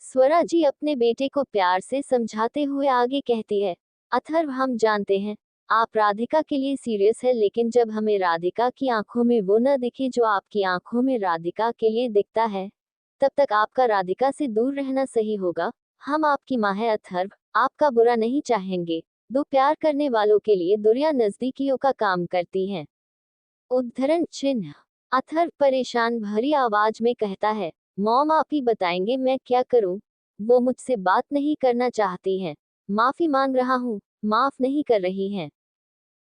स्वरा जी अपने बेटे को प्यार से समझाते हुए आगे कहती है, अथर्व हम जानते हैं आप राधिका के लिए सीरियस है, लेकिन जब हमें राधिका की आंखों में वो न दिखे जो आपकी आंखों में राधिका के लिए दिखता है, तब तक आपका राधिका से दूर रहना सही होगा। हम आपकी माँ है अथर्व, आपका बुरा नहीं चाहेंगे। दो प्यार करने वालों के लिए दुनिया नजदीकियों का काम करती है। उद्धरण चिन्ह। अथर्व परेशान भरी आवाज में कहता है, मॉम आप ही बताएंगे मैं क्या करूं? वो मुझसे बात नहीं करना चाहती हैं। माफी मांग रहा हूं, माफ नहीं कर रही हैं।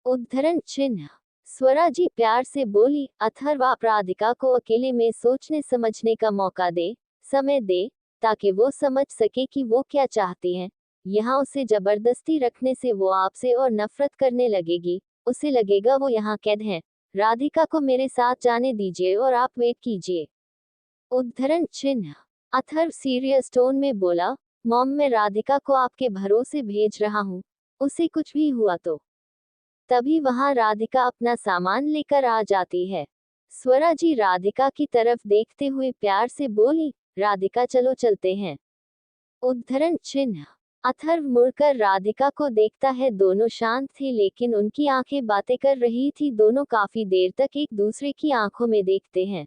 उद्धरण चिन्ह। स्वरा जी प्यार से बोली, अथर्व आप राधिका को अकेले में सोचने समझने का मौका दे, समय दे, ताकि वो समझ सके कि वो क्या चाहती हैं। यहाँ उसे जबरदस्ती रखने से वो आपसे और नफरत करने लगेगी, उसे लगेगा वो यहाँ कैद है। राधिका को मेरे साथ जाने दीजिए और आप वेट कीजिए। उद्धरण चिन्ह। अथर्व सीरियस टोन में बोला, मॉम मैं राधिका को आपके भरोसे भेज रहा हूँ, उसे कुछ भी हुआ तो। तभी वहां राधिका अपना सामान लेकर आ जाती है। स्वरा जी राधिका की तरफ देखते हुए प्यार से बोली, राधिका चलो चलते हैं। उद्धरण चिन्ह। अथर्व मुड़कर राधिका को देखता है, दोनों शांत थे लेकिन उनकी आंखें बातें कर रही थी। दोनों काफी देर तक एक दूसरे की आंखों में देखते हैं।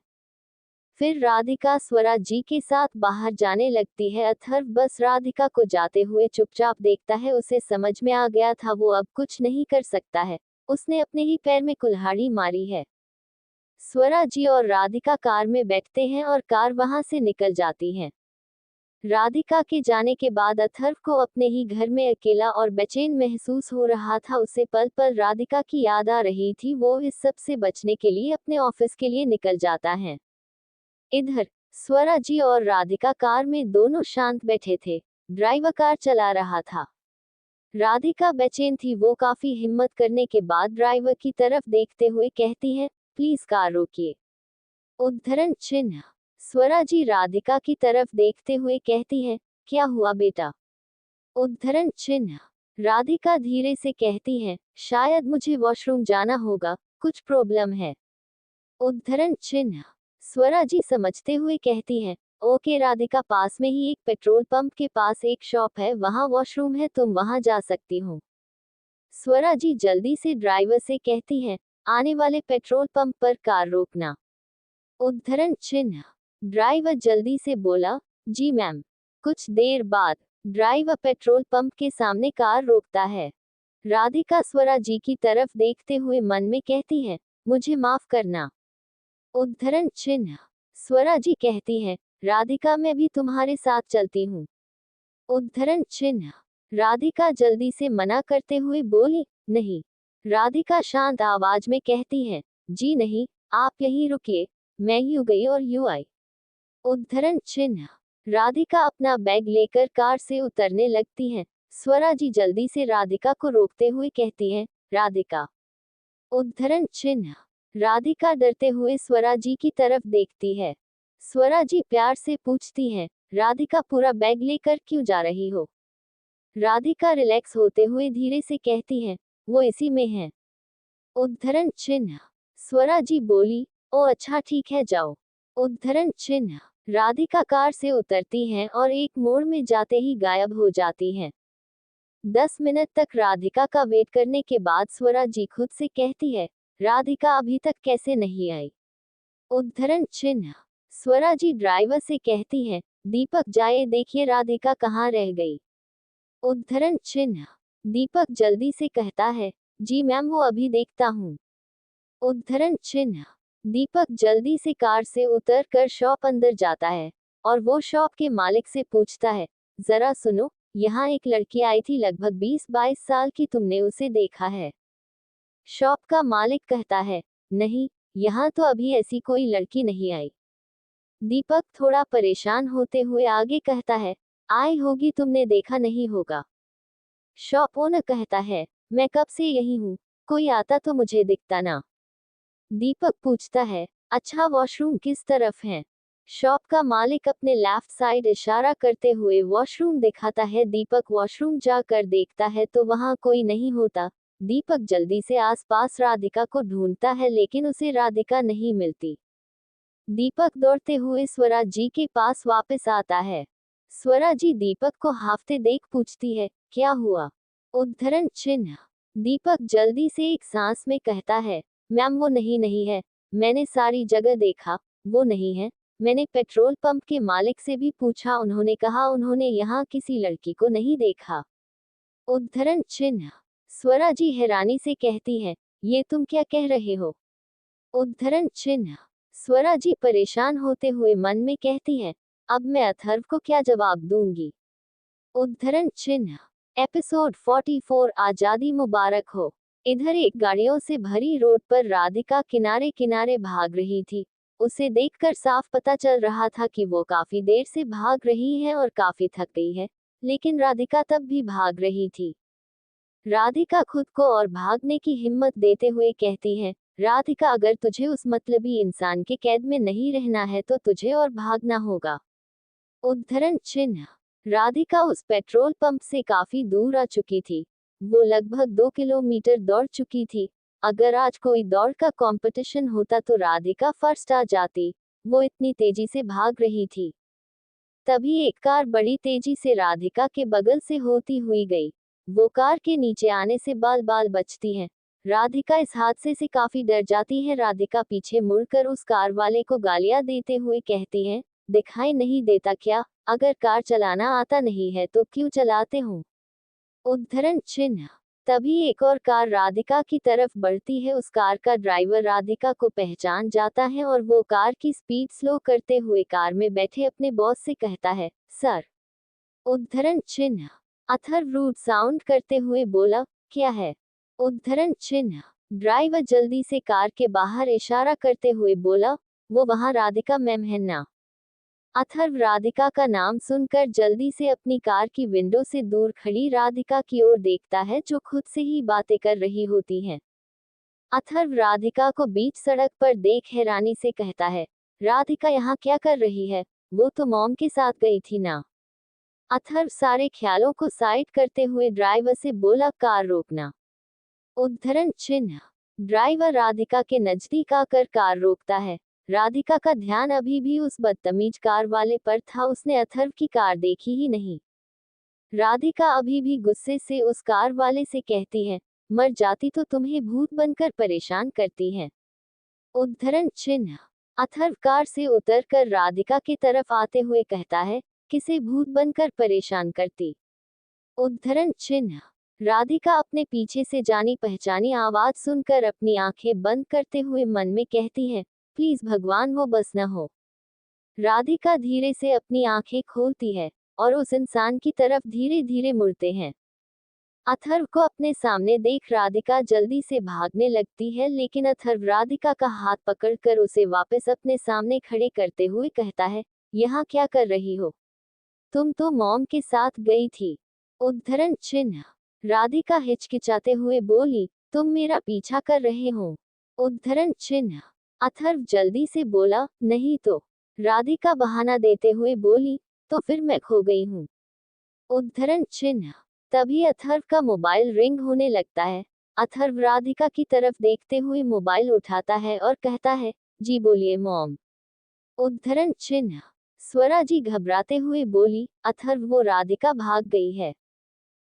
फिर राधिका स्वरा जी के साथ बाहर जाने लगती है। अथर्व बस राधिका को जाते हुए चुपचाप देखता है। उसे समझ में आ गया था वो अब कुछ नहीं कर सकता है, उसने अपने ही पैर में कुल्हाड़ी मारी है। स्वरा जी और राधिका कार में बैठते हैं और कार वहां से निकल जाती है। राधिका के जाने के बाद अथर्व को अपने ही घर में अकेला और बेचैन महसूस हो रहा था। उसे पल पल राधिका की याद आ रही थी। वो इस सब से बचने के लिए अपने ऑफिस के लिए निकल जाता है। इधर स्वरा जी और राधिका कार में दोनों शांत बैठे थे। ड्राइवर कार चला रहा था। राधिका बेचैन थी। वो काफी हिम्मत करने के बाद ड्राइवर की तरफ देखते हुए कहती है, प्लीज कार रोकिए। उद्धरण चिन्ह। स्वरा जी राधिका की तरफ देखते हुए कहती है, क्या हुआ बेटा? उद्धरण चिन्ह। राधिका धीरे से कहती है, शायद मुझे वॉशरूम जाना होगा, कुछ प्रॉब्लम है। उद्धरण चिन्ह। स्वरा जी समझते हुए कहती है, ओके राधिका पास में ही एक पेट्रोल पंप के पास एक शॉप है, वहां वॉशरूम है, तुम वहां जा सकती हो। स्वरा जी जल्दी से ड्राइवर से कहती है, आने वाले पेट्रोल पंप पर कार रोकना। उद्धरण चिन्ह। ड्राइवर जल्दी से बोला, जी मैम। कुछ देर बाद ड्राइवर पेट्रोल पंप के सामने कार रोकता है। राधिका स्वरा जी की तरफ देखते हुए मन में कहती है, मुझे माफ करना। उद्धरण चिन्ह। स्वरा जी कहती है, राधिका मैं भी तुम्हारे साथ चलती हूँ। उद्धरण चिन्ह। राधिका जल्दी से मना करते हुए बोली, नहीं। राधिका शांत आवाज में कहती है, जी नहीं, आप यहीं रुकिए, मैं यूं गई और यूं आई। उद्धरण चिन्ह। राधिका अपना बैग लेकर कार से उतरने लगती है। स्वरा जी जल्दी से राधिका को रोकते हुए कहती है, राधिका। उद्धरण चिन्ह। राधिका डरते हुए स्वरा जी की तरफ देखती है। स्वरा जी प्यार से पूछती है, राधिका पूरा बैग लेकर क्यों जा रही हो? राधिका रिलैक्स होते हुए धीरे से कहती है, वो इसी में है। उद्धरण चिन्ह। स्वरा जी बोली, ओ अच्छा ठीक है जाओ। उद्धरण चिन्ह। राधिका कार से उतरती हैं और एक मोड़ में जाते ही गायब हो जाती हैं। 10 मिनट तक राधिका का वेट करने के बाद स्वरा जी खुद से कहती है, राधिका अभी तक कैसे नहीं आई? उद्धरण चिन्ह। स्वरा जी ड्राइवर से कहती है, दीपक जाए देखिए राधिका कहाँ रह गई। उद्धरण चिन्ह। दीपक जल्दी से कहता है, जी मैम वो अभी देखता हूँ। उद्धरण चिन्ह। दीपक जल्दी से कार से उतर कर शॉप अंदर जाता है और वो शॉप के मालिक से पूछता है, जरा सुनो, यहाँ एक लड़की आई थी लगभग 20-22 साल की, तुमने उसे देखा है? शॉप का मालिक कहता है, नहीं, यहाँ तो अभी ऐसी कोई लड़की नहीं आई। दीपक थोड़ा परेशान होते हुए आगे कहता है, आई होगी, तुमने देखा नहीं होगा। शॉप ओनर कहता है, मैं कब से यही हूँ, कोई आता तो मुझे दिखता ना। दीपक पूछता है, अच्छा वॉशरूम किस तरफ है? शॉप का मालिक अपने लेफ्ट साइड इशारा करते हुए वॉशरूम दिखाता है। दीपक वॉशरूम जाकर देखता है तो वहां कोई नहीं होता। दीपक जल्दी से आसपास राधिका को ढूंढता है लेकिन उसे राधिका नहीं मिलती। दीपक दौड़ते हुए स्वरा जी के पास वापस आता है। स्वरा जी दीपक को हाफते देख पूछती है, क्या हुआ? उद्धरण चिन्ह। दीपक जल्दी से एक सांस में कहता है, मैम वो नहीं है, मैंने सारी जगह देखा, वो नहीं है। मैंने पेट्रोल पंप के मालिक से भी पूछा, उन्होंने कहा उन्होंने यहाँ किसी लड़की को नहीं देखा। उद्धरण चिन्ह। स्वरा जी हैरानी से कहती है, ये तुम क्या कह रहे हो? उद्धरण चिन्ह। स्वरा जी परेशान होते हुए मन में कहती है, अब मैं अथर्व को क्या जवाब दूंगी? उद्धरण चिन्ह। एपिसोड 44 आजादी मुबारक हो। इधर एक गाड़ियों से भरी रोड पर राधिका किनारे किनारे भाग रही थी। उसे देखकर साफ पता चल रहा था कि वो काफी देर से भाग रही है और काफी थक गई है, लेकिन राधिका तब भी भाग रही थी। राधिका खुद को और भागने की हिम्मत देते हुए कहती है, राधिका अगर तुझे उस मतलबी इंसान के कैद में नहीं रहना है तो तुझे और भागना होगा। उद्धरण चिन्ह। राधिका उस पेट्रोल पंप से काफी दूर आ चुकी थी। वो लगभग 2 किलोमीटर दौड़ चुकी थी। अगर आज कोई दौड़ का कंपटीशन होता तो राधिका फर्स्ट आ जाती। वो इतनी तेजी से भाग रही थी। तभी एक कार बड़ी तेजी से राधिका के बगल से होती हुई गई। वो कार के नीचे आने से बाल बाल बचती है। राधिका इस हादसे से काफी डर जाती है। राधिका पीछे मुड़कर उस कार वाले को गालियां देते हुए कहती है, दिखाई नहीं देता क्या? अगर कार चलाना आता नहीं है तो क्यों चलाते हो? उद्धरण चिन्ह। तभी एक और कार राधिका की तरफ बढ़ती है। उस कार का ड्राइवर राधिका को पहचान जाता है और वो कार की स्पीड स्लो करते हुए कार में बैठे अपने बॉस से कहता है, सर। उद्धरण चिन्ह। अथर्व रूड साउंड करते हुए बोला, क्या है? उद्धरण चिन्ह। ड्राइवर जल्दी से कार के बाहर इशारा करते हुए बोला, वो वहां राधिका मैम है ना? अथर्व राधिका का नाम सुनकर जल्दी से अपनी कार की विंडो से दूर खड़ी राधिका की ओर देखता है जो खुद से ही बातें कर रही होती है। अथर्व राधिका को बीच सड़क पर देख हैरानी से कहता है, राधिका यहाँ क्या कर रही है? वो तो मॉम के साथ गई थी ना? अथर्व सारे ख्यालों को साइड करते हुए ड्राइवर से बोला, कार रोकना। उद्धरण चिन्ह। ड्राइवर राधिका के नजदीक आकर कार रोकता है। राधिका का ध्यान अभी भी उस बदतमीज कार वाले पर था। उसने अथर्व की कार देखी ही नहीं। राधिका अभी भी गुस्से से उस कार वाले से कहती है, मर जाती तो तुम्हें भूत बनकर परेशान करती है। उद्धरण चिन्ह। अथर्व कार से उतरकर राधिका की तरफ आते हुए कहता है, किसे भूत बनकर परेशान करती? उद्धरण चिन्ह। राधिका अपने पीछे से जानी पहचानी आवाज सुनकर अपनी आंखें बंद करते हुए मन में कहती है, प्लीज भगवान वो बस न हो। राधिका धीरे से अपनी आंखें खोलती है और उस इंसान की तरफ धीरे धीरे मुड़ते हैं। अथर्व को अपने सामने देख राधिका जल्दी से भागने लगती है, लेकिन अथर्व राधिका का हाथ पकड़कर उसे वापस अपने सामने खड़े करते हुए कहता है, यहाँ क्या कर रही हो? तुम तो मॉम के साथ गई थी। उद्धरण चिन्ह। राधिका हिचकिचाते हुए बोली, तुम मेरा पीछा कर रहे हो? उद्धरण चिन्ह। अथर्व जल्दी से बोला, नहीं तो। राधिका बहाना देते हुए बोली, तो फिर मैं खो गई हूँ। उद्धरण चिन्ह। तभी अथर्व का मोबाइल रिंग होने लगता है। अथर्व राधिका की तरफ देखते हुए मोबाइल उठाता है और कहता है, जी बोलिए मॉम। उद्धरण चिन्ह। स्वरा जी घबराते हुए बोली, अथर्व वो राधिका भाग गई है।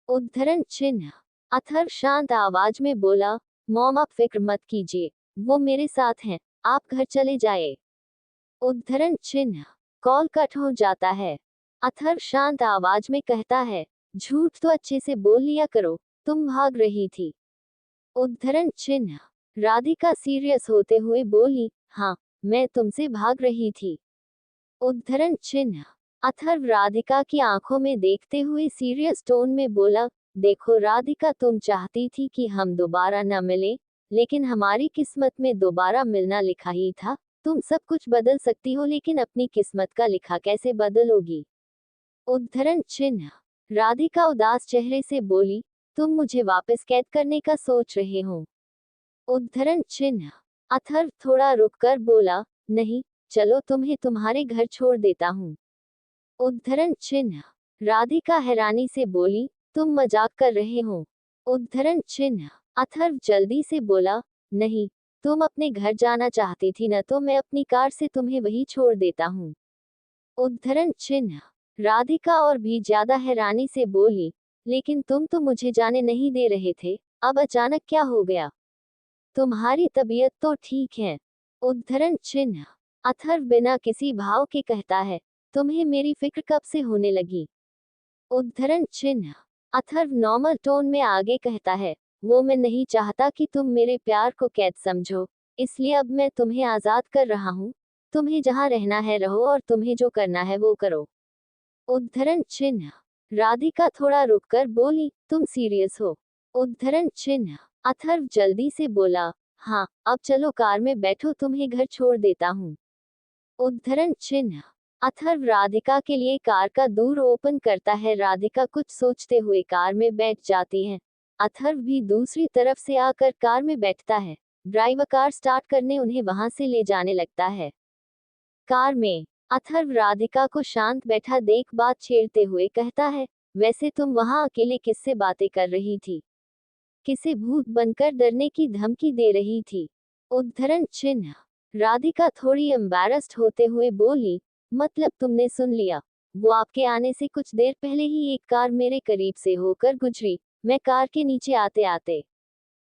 उद्धरण चिन्ह। अथर्व शांत आवाज में बोला, मॉम आप फिक्र मत कीजिए, वो मेरे साथ हैं, आप घर चले जाए। उद्धरण चिन्ह। कॉल कट हो जाता है। अथर्व शांत आवाज में कहता है, झूठ तो अच्छे से बोल लिया करो, तुम भाग रही थी। उद्धरण चिन्ह। राधिका सीरियस होते हुए बोली, हाँ, मैं तुमसे भाग रही थी। उद्धरण चिन्ह। अथर्व राधिका की आंखों में देखते हुए सीरियस टोन में बोला, देखो राधिका, तुम चाहती थी कि हम दोबारा न मिलें, लेकिन हमारी किस्मत में दोबारा मिलना लिखा ही था। तुम सब कुछ बदल सकती हो, लेकिन अपनी किस्मत का लिखा कैसे बदलोगी? उद्धरण चिन्ह। राधिका उदास चेहरे से बोली, तुम मुझे वापस कैद करने का सोच रहे हो? उद्धरण चिन्ह। अथर्व थोड़ा रुककर बोला, नहीं, चलो तुम्हें तुम्हारे घर छोड़ देता हूँ। उद्धरण चिन्ह। राधिका हैरानी से बोली, तुम मजाक कर रहे हो? उद्धरण चिन्ह। अथर्व जल्दी से बोला, नहीं, तुम अपने घर जाना चाहती थी न, तो मैं अपनी कार से तुम्हें वही छोड़ देता हूँ। उद्धरण चिन्ह। राधिका और भी ज्यादा हैरानी से बोली, लेकिन तुम तो मुझे जाने नहीं दे रहे थे, अब अचानक क्या हो गया? तुम्हारी तबीयत तो ठीक है? उद्धरण चिन्ह। अथर्व बिना किसी भाव के कहता है, तुम्हें मेरी फिक्र कब से होने लगी? उद्धरण चिन्ह। अथर्व नॉर्मल टोन में आगे कहता है, वो मैं नहीं चाहता कि तुम मेरे प्यार को कैद समझो, इसलिए अब मैं तुम्हें आजाद कर रहा हूँ। तुम्हें जहाँ रहना है रहो और तुम्हें जो करना है वो करो। उद्धरण चिन्ह। राधिका थोड़ा रुककर बोली, तुम सीरियस हो? उद्धरण चिन्ह। अथर्व जल्दी से बोला, हाँ, अब चलो कार में बैठो, तुम्हें घर छोड़ देता हूँ। उद्धरण चिन्ह। अथर्व राधिका के लिए कार का दूर ओपन करता है। राधिका कुछ सोचते हुए कार में बैठ जाती है। अथर्व भी दूसरी तरफ से आकर कार में बैठता है। ड्राइवर कार स्टार्ट करने उन्हें वहां से ले जाने लगता है। कार में अथर्व राधिका को शांत बैठा देख बात छेड़ते हुए कहता है, वैसे तुम वहां अकेले किससे बातें कर रही थी? किसे भूत बनकर डरने की धमकी दे रही थी? उद्धरण चिन्ह। राधिका थोड़ी एम्बैरस्ड होते हुए बोली, मतलब तुमने सुन लिया? वो आपके आने से कुछ देर पहले ही एक कार मेरे करीब से होकर गुजरी, मैं कार के नीचे आते आते।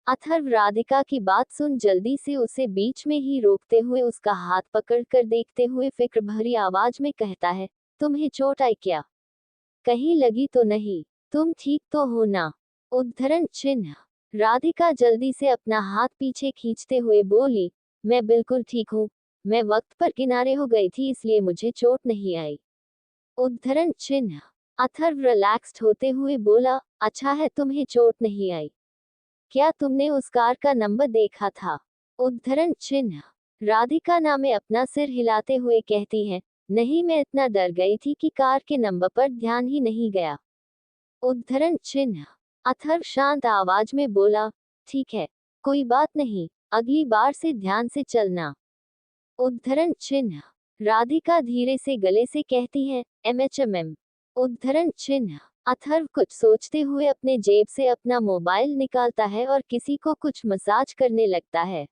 अथर्व राधिका की बात सुन जल्दी से उसे बीच में ही रोकते हुए उसका हाथ पकड़कर देखते हुए फिक्र भरी आवाज में कहता है, तुम्हें चोट आई क्या? कहीं लगी तो नहीं? तुम ठीक तो हो ना? उद्धरण चिन्ह। राधिका जल्दी से अपना हाथ पीछे खींचते हुए बोली, मैं बिल्कुल ठीक हूँ, मैं वक्त पर किनारे हो गई थी, इसलिए मुझे चोट नहीं आई। उद्धरण चिन्ह। अथर्व रिलैक्स्ड होते हुए बोला, अच्छा है तुम्हें चोट नहीं आई। क्या तुमने उस कार का नंबर देखा था? उद्धरण चिन्ह। राधिका ना में अपना सिर हिलाते हुए कहती है, नहीं, मैं इतना डर गई थी कि कार के नंबर पर ध्यान ही नहीं गया। उद्धरण चिन्ह। अथर्व शांत आवाज में बोला, ठीक है, कोई बात नहीं, अगली बार से ध्यान से चलना। उद्धरण चिन्ह। राधिका धीरे से गले से कहती है, MHMM। उद्धरण चिन्ह। अथर्व कुछ सोचते हुए अपने जेब से अपना मोबाइल निकालता है और किसी को कुछ मसाज करने लगता है।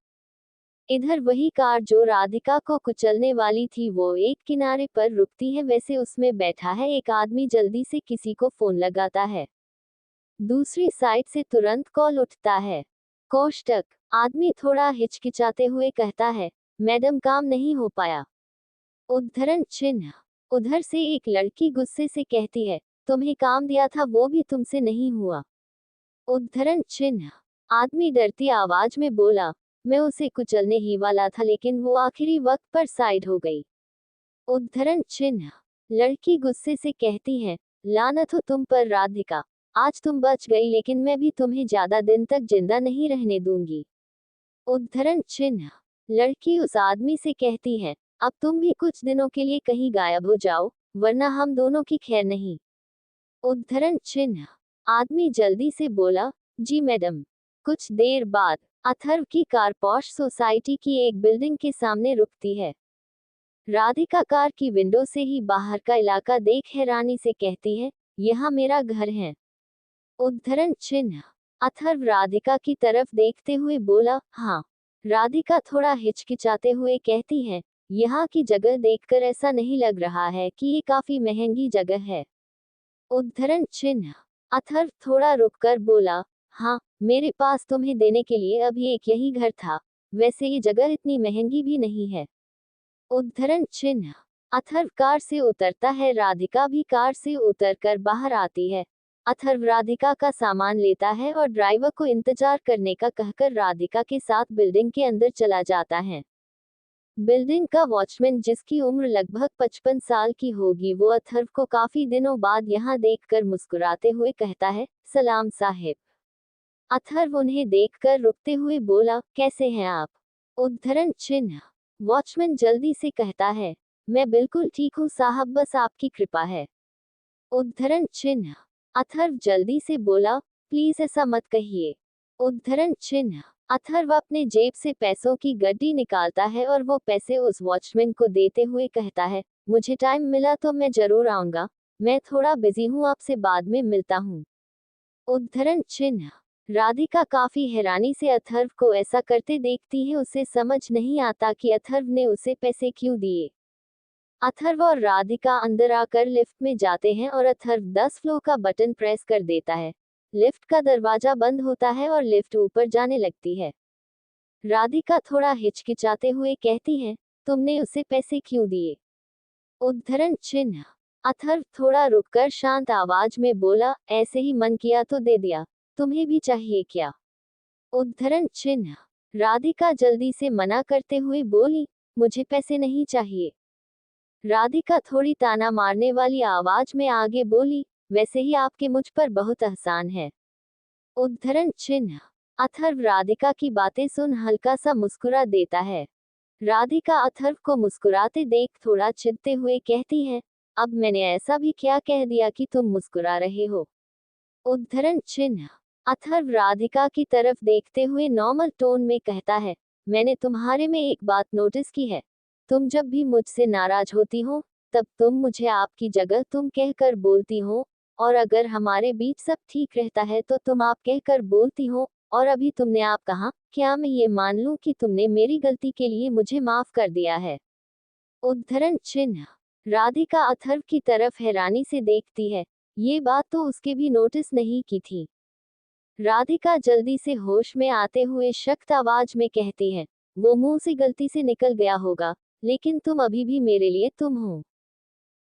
इधर वही कार जो राधिका को कुचलने वाली थी वो एक किनारे पर रुकती है, वैसे उसमें बैठा है एक आदमी जल्दी से किसी को फोन लगाता है। दूसरी साइड से तुरंत कॉल उठता है। कोष्टक। आदमी थोड़ा हिचकिचाते हुए कहता है, मैडम काम नहीं हो पाया। उद्धरण चिन्ह। उधर से एक लड़की गुस्से से कहती है, तुम्हें काम दिया था वो भी तुमसे नहीं हुआ। उद्धरण चिन्ह। आदमी डरती आवाज में बोला, मैं उसे कुचलने ही वाला था, लेकिन वो आखिरी वक्त पर साइड हो गई। उद्धरण चिन्ह। लड़की गुस्से से कहती है, लानत हो तुम पर राधिका, आज तुम बच गई, लेकिन मैं भी तुम्हें ज्यादा दिन तक जिंदा नहीं रहने दूंगी। उद्धरण चिन्ह। लड़की उस आदमी से कहती है, अब तुम भी कुछ दिनों के लिए कहीं गायब हो जाओ, वरना हम दोनों की खैर नहीं। उद्धरण चिन्ह। आदमी जल्दी से बोला, जी मैडम। कुछ देर बाद अथर्व की कार पॉश सोसाइटी की एक बिल्डिंग के सामने रुकती है। राधिका कार की विंडो से ही बाहर का इलाका देख हैरानी से कहती है, यहाँ मेरा घर है। उद्धरण चिन्ह। अथर्व राधिका की तरफ देखते हुए बोला, हाँ। राधिका थोड़ा हिचकिचाते हुए कहती है, यहाँ की जगह देखकर ऐसा नहीं लग रहा है कि ये काफी महंगी जगह है। उद्धरण चिन्ह। अथर्व थोड़ा रुककर बोला, हाँ, मेरे पास तुम्हें देने के लिए अभी एक यही घर था, वैसे ये जगह इतनी महंगी भी नहीं है। उद्धरण चिन्ह। अथर्व कार से उतरता है, राधिका भी कार से उतरकर बाहर आती है। अथर्व राधिका का सामान लेता है और ड्राइवर को इंतजार करने का कहकर राधिका के साथ बिल्डिंग के अंदर चला जाता है। बिल्डिंग का वॉचमैन, जिसकी उम्र लगभग 55 साल की होगी, वो अथर्व को काफी दिनों बाद यहाँ देखकर मुस्कुराते हुए कहता है, सलाम साहिब। अथर्व उन्हें देखकर रुकते हुए बोला, कैसे हैं आप? उद्धरण चिन्ह। वॉचमैन जल्दी से कहता है, मैं बिल्कुल ठीक हूँ साहब, बस आपकी कृपा है। उद्धरण चिन्ह। अथर्व जल्दी से बोला, प्लीज ऐसा मत कहिए। उद्धरण चिन्ह। अथर्व अपने जेब से पैसों की गड्डी निकालता है और वो पैसे उस वॉचमैन को देते हुए कहता है, मुझे टाइम मिला तो मैं जरूर आऊंगा, मैं थोड़ा बिजी हूँ, आपसे बाद में मिलता हूँ। उद्धरण चिन्ह। राधिका काफी हैरानी से अथर्व को ऐसा करते देखती है, उसे समझ नहीं आता कि अथर्व ने उसे पैसे क्यों दिए। अथर्व और राधिका अंदर आकर लिफ्ट में जाते हैं और अथर्व 10 फ्लोर का बटन प्रेस कर देता है। लिफ्ट का दरवाजा बंद होता है और लिफ्ट ऊपर जाने लगती है। राधिका थोड़ा हिचकिचाते हुए कहती है, तुमने उसे पैसे क्यों दिए? उद्धरण चिन्ह। अथर्व थोड़ा रुककर शांत आवाज में बोला, ऐसे ही मन किया तो दे दिया, तुम्हें भी चाहिए क्या? उद्धरण चिन्ह। राधिका जल्दी से मना करते हुए बोली, मुझे पैसे नहीं चाहिए। राधिका थोड़ी ताना मारने वाली आवाज में आगे बोली, वैसे ही आपके मुझ पर बहुत एहसान है। उद्धरण चिन्ह। अथर्व राधिका की बातें सुन हल्का सा मुस्कुरा देता है। राधिका अथर्व को मुस्कुराते देख थोड़ा चिढ़ते हुए कहती है, अब मैंने ऐसा भी क्या कह दिया कि तुम मुस्कुरा रहे हो? उद्धरण चिन्ह। अथर्व राधिका की तरफ देखते हुए नॉर्मल टोन में कहता है, मैंने तुम्हारे में एक बात नोटिस की है, तुम जब भी मुझसे नाराज होती हो, तब तुम मुझे आपकी जगह तुम कहकर बोलती हो, और अगर हमारे बीच सब ठीक रहता है तो तुम आप कहकर बोलती हो, और अभी तुमने आप कहा, क्या मैं ये मान लूं कि तुमने मेरी गलती के लिए मुझे माफ कर दिया है? उद्धरण चिन्ह। राधिका अथर्व की तरफ हैरानी से देखती है, ये बात तो उसके भी नोटिस नहीं की थी। राधिका जल्दी से होश में आते हुए सख्त आवाज में कहती है, वो मुंह से गलती से निकल गया होगा, लेकिन तुम अभी भी मेरे लिए तुम हो।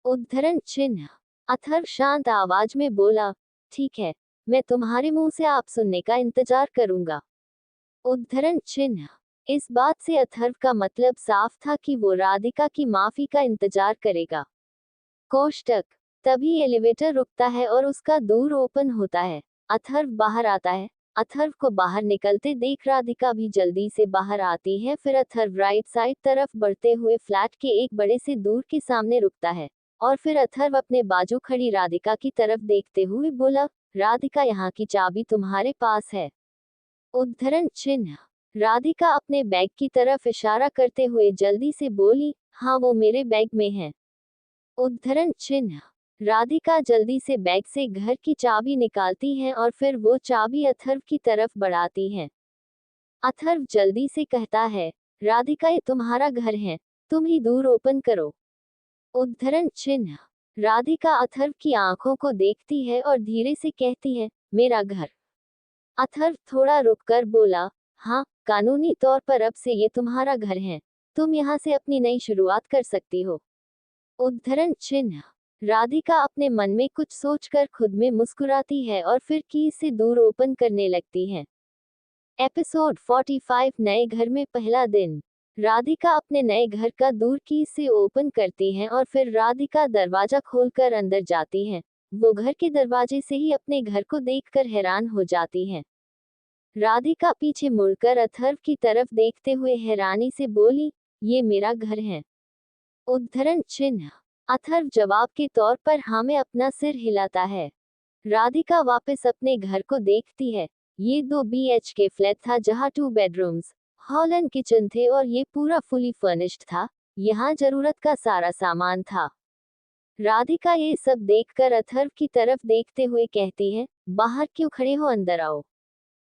उद्धरण चिन्ह। अथर्व शांत आवाज में बोला, ठीक है, मैं तुम्हारे मुंह से आप सुनने का इंतजार करूंगा। उद्धरण चिन्ह। इस बात से अथर्व का मतलब साफ था कि वो राधिका की माफी का इंतजार करेगा। कोष्टक। तभी एलिवेटर रुकता है और उसका दूर ओपन होता है। अथर्व बाहर आता है। अथर्व को बाहर निकलते देख राधिका भी जल्दी से बाहर आती है। फिर अथर्व राइट साइड तरफ बढ़ते हुए फ्लैट के एक बड़े से दूर के सामने रुकता है, और फिर अथर्व अपने बाजू खड़ी राधिका की तरफ देखते हुए बोला, राधिका, यहाँ की चाबी तुम्हारे पास है। उद्धरण चिन्ह। राधिका अपने बैग की तरफ इशारा करते हुए जल्दी से बोली, हाँ वो मेरे बैग में है। उद्धरण चिन्ह। राधिका जल्दी से बैग से घर की चाबी निकालती है और फिर वो चाबी अथर्व की तरफ बढ़ाती है। अथर्व जल्दी से कहता है, राधिका, ये तुम्हारा घर है, तुम ही दूर ओपन करो। उद्धरण चिन्ह। राधिका अथर्व की आंखों को देखती है और धीरे से कहती है, मेरा घर। अथर्व थोड़ा रुककर बोला, हाँ, कानूनी तौर पर अब से ये तुम्हारा घर है, तुम यहाँ से अपनी नई शुरुआत कर सकती हो। उद्धरण चिन्ह। राधिका अपने मन में कुछ सोचकर खुद में मुस्कुराती है और फिर कीज से दूर ओपन करने लगती है। एपिसोड 45, नए घर में पहला दिन। राधिका अपने नए घर का दूर कीज से ओपन करती है और फिर राधिका दरवाजा खोलकर अंदर जाती है। वो घर के दरवाजे से ही अपने घर को देखकर हैरान हो जाती है। राधिका पीछे मुड़कर अथर्व की तरफ देखते हुए हैरानी से बोली, ये मेरा घर है। उद्धरण चिन्ह। अथर्व जवाब के तौर पर हाँ में अपना सिर हिलाता है। राधिका वापस अपने घर को देखती है। ये 2 BHK फ्लैट था जहाँ 2 बेडरूम्स, हॉल एंड किचन थे और ये पूरा फुली फर्निश्ड था। यहाँ जरूरत का सारा सामान था। राधिका ये सब देखकर अथर्व की तरफ देखते हुए कहती है, बाहर क्यों खड़े हो, अंदर आओ।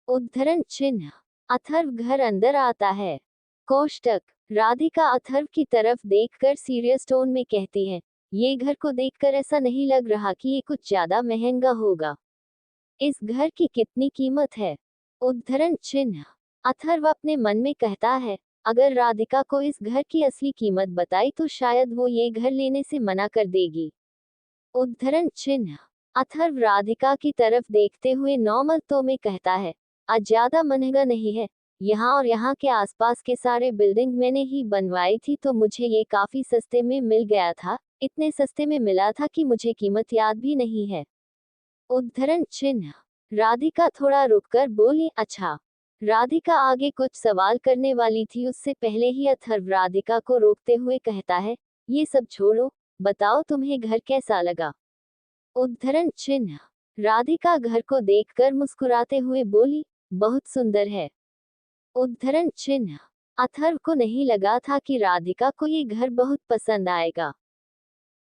उद्धरण चिन्ह। अथर्व घर अंदर आता है। कोष्टक। राधिका अथर्व की तरफ देखकर सीरियस टोन में कहती है, ये घर को देखकर ऐसा नहीं लग रहा कि ये कुछ ज्यादा महंगा होगा। इस घर की कितनी कीमत है? उद्धरण चिन्ह। अथर्व अपने मन में कहता है, अगर राधिका को इस घर की असली कीमत बताई तो शायद वो ये घर लेने से मना कर देगी। उद्धरण चिन्ह। अथर्व राधिका की तरफ देखते हुए नॉर्मल तो में कहता है, आज ज्यादा महंगा नहीं है। यहाँ और यहाँ के आसपास के सारे बिल्डिंग मैंने ही बनवाई थी तो मुझे ये काफी सस्ते में मिल गया था। इतने सस्ते में मिला था कि मुझे कीमत याद भी नहीं है। उद्धरण चिन्ह। राधिका थोड़ा रुककर बोली, अच्छा। राधिका आगे कुछ सवाल करने वाली थी, उससे पहले ही अथर्व राधिका को रोकते हुए कहता है, ये सब छोड़ो, बताओ तुम्हें घर कैसा लगा। उद्धरण चिन्ह। राधिका घर को देखकर मुस्कुराते हुए बोली, बहुत सुंदर है। उद्धरण चिन्ह। अथर्व को नहीं लगा था कि राधिका को ये घर बहुत पसंद आएगा।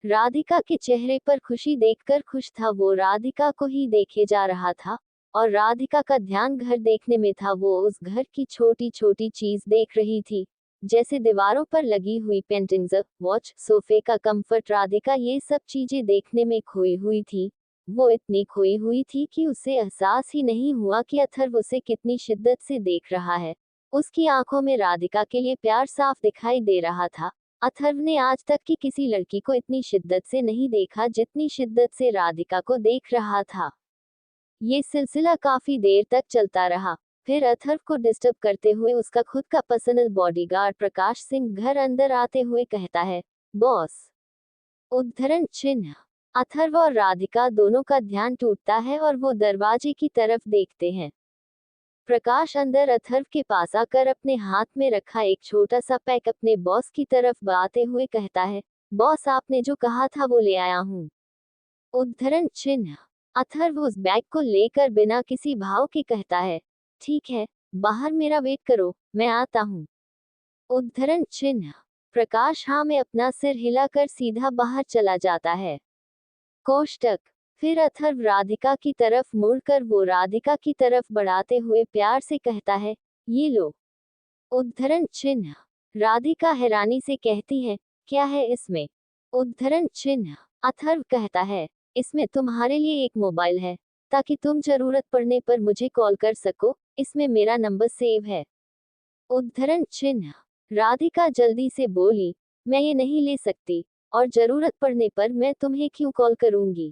राधिका के चेहरे पर खुशी देखकर खुश था, वो राधिका को ही देखे जा रहा था और राधिका का ध्यान घर देखने में था। वो उस घर की छोटी छोटी चीज देख रही थी, जैसे दीवारों पर लगी हुई पेंटिंग्स, वॉच, सोफे का कंफर्ट। राधिका ये सब चीजें देखने में खोई हुई थी। वो इतनी खोई हुई थी कि उसे एहसास ही नहीं हुआ कि अथर्व उसे कितनी शिद्दत से देख रहा है। उसकी आंखों में राधिका के लिए प्यार साफ दिखाई दे रहा था। अथर्व ने आज तक की किसी लड़की को इतनी शिद्दत से नहीं देखा जितनी शिद्दत से राधिका को देख रहा था। ये सिलसिला काफी देर तक चलता रहा। फिर अथर्व को डिस्टर्ब करते हुए उसका खुद का पर्सनल बॉडीगार्ड प्रकाश सिंह घर अंदर आते हुए कहता है, बॉस। उद्धरण चिन्ह। अथर्व और राधिका दोनों का ध्यान टूटता है और वो दरवाजे की तरफ देखते हैं। प्रकाश अंदर अथर्व के पास आकर अपने हाथ में रखा एक छोटा सा पैक अपने बॉस की तरफ बढ़ाते हुए कहता है, बॉस आपने जो कहा था वो ले आया हूँ। उद्धरण चिन्ह। अथर्व उस बैग को लेकर बिना किसी भाव के कहता है, ठीक है, बाहर मेरा वेट करो, मैं आता हूँ। उद्धरण चिन्ह। प्रकाश हाँ में अपना सिर हिलाकर सीधा बाहर चला जाता है। कोष्टक। फिर अथर्व राधिका की तरफ मुड़कर वो राधिका की तरफ बढ़ाते हुए प्यार से कहता है, ये लो। उद्धरण चिन्ह। राधिका हैरानी से कहती है, क्या है इसमें। उद्धरण चिन्ह। अथर्व कहता है, इसमें तुम्हारे लिए एक मोबाइल है, ताकि तुम जरूरत पड़ने पर मुझे कॉल कर सको, इसमें मेरा नंबर सेव है। उद्धरण चिन्ह। राधिका जल्दी से बोली, मैं ये नहीं ले सकती, और जरूरत पड़ने पर मैं तुम्हें क्यों कॉल करूंगी।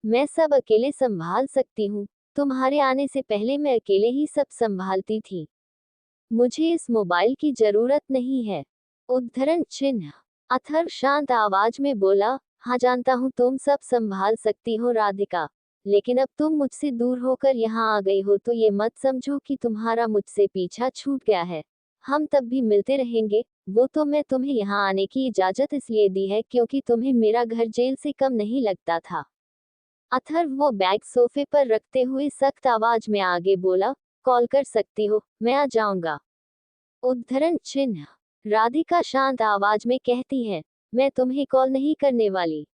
मैं सब अकेले संभाल सकती हूँ। तुम्हारे आने से पहले मैं अकेले ही सब संभालती थी। मुझे इस मोबाइल की जरूरत नहीं है। उद्धरण चिन्ह। अथर्व शांत आवाज में बोला, हाँ जानता हूँ तुम सब संभाल सकती हो राधिका, लेकिन अब तुम मुझसे दूर होकर यहाँ आ गई हो तो ये मत समझो कि तुम्हारा मुझसे पीछा छूट गया है। हम तब भी मिलते रहेंगे। वो तो मैं तुम्हें यहाँ आने की इजाजत इसलिए दी है क्योंकि तुम्हें मेरा घर जेल से कम नहीं लगता था। अथर्व वो बैग सोफे पर रखते हुए सख्त आवाज में आगे बोला, कॉल कर सकती हो, मैं आ जाऊंगा। उद्धरण चिन्ह। राधिका शांत आवाज में कहती है, मैं तुम्हें कॉल नहीं करने वाली।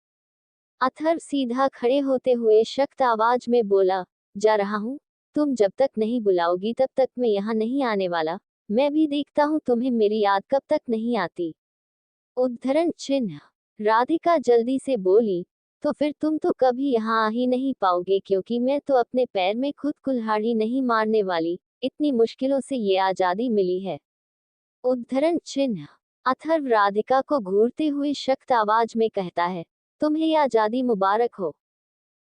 अथर्व सीधा खड़े होते हुए सख्त आवाज में बोला, जा रहा हूँ। तुम जब तक नहीं बुलाओगी तब तक मैं यहाँ नहीं आने वाला। मैं भी देखता हूँ तुम्हें मेरी याद कब तक नहीं आती। उद्धरण चिन्ह। राधिका जल्दी से बोली, तो फिर तुम तो कभी यहाँ आ ही नहीं पाओगे क्योंकि मैं तो अपने पैर में खुद कुल्हाड़ी नहीं मारने वाली। इतनी मुश्किलों से ये आजादी मिली है। उद्धरण चिन्ह। अथर्व राधिका को घूरते हुए सख्त आवाज में कहता है, तुम्हें ये आजादी मुबारक हो।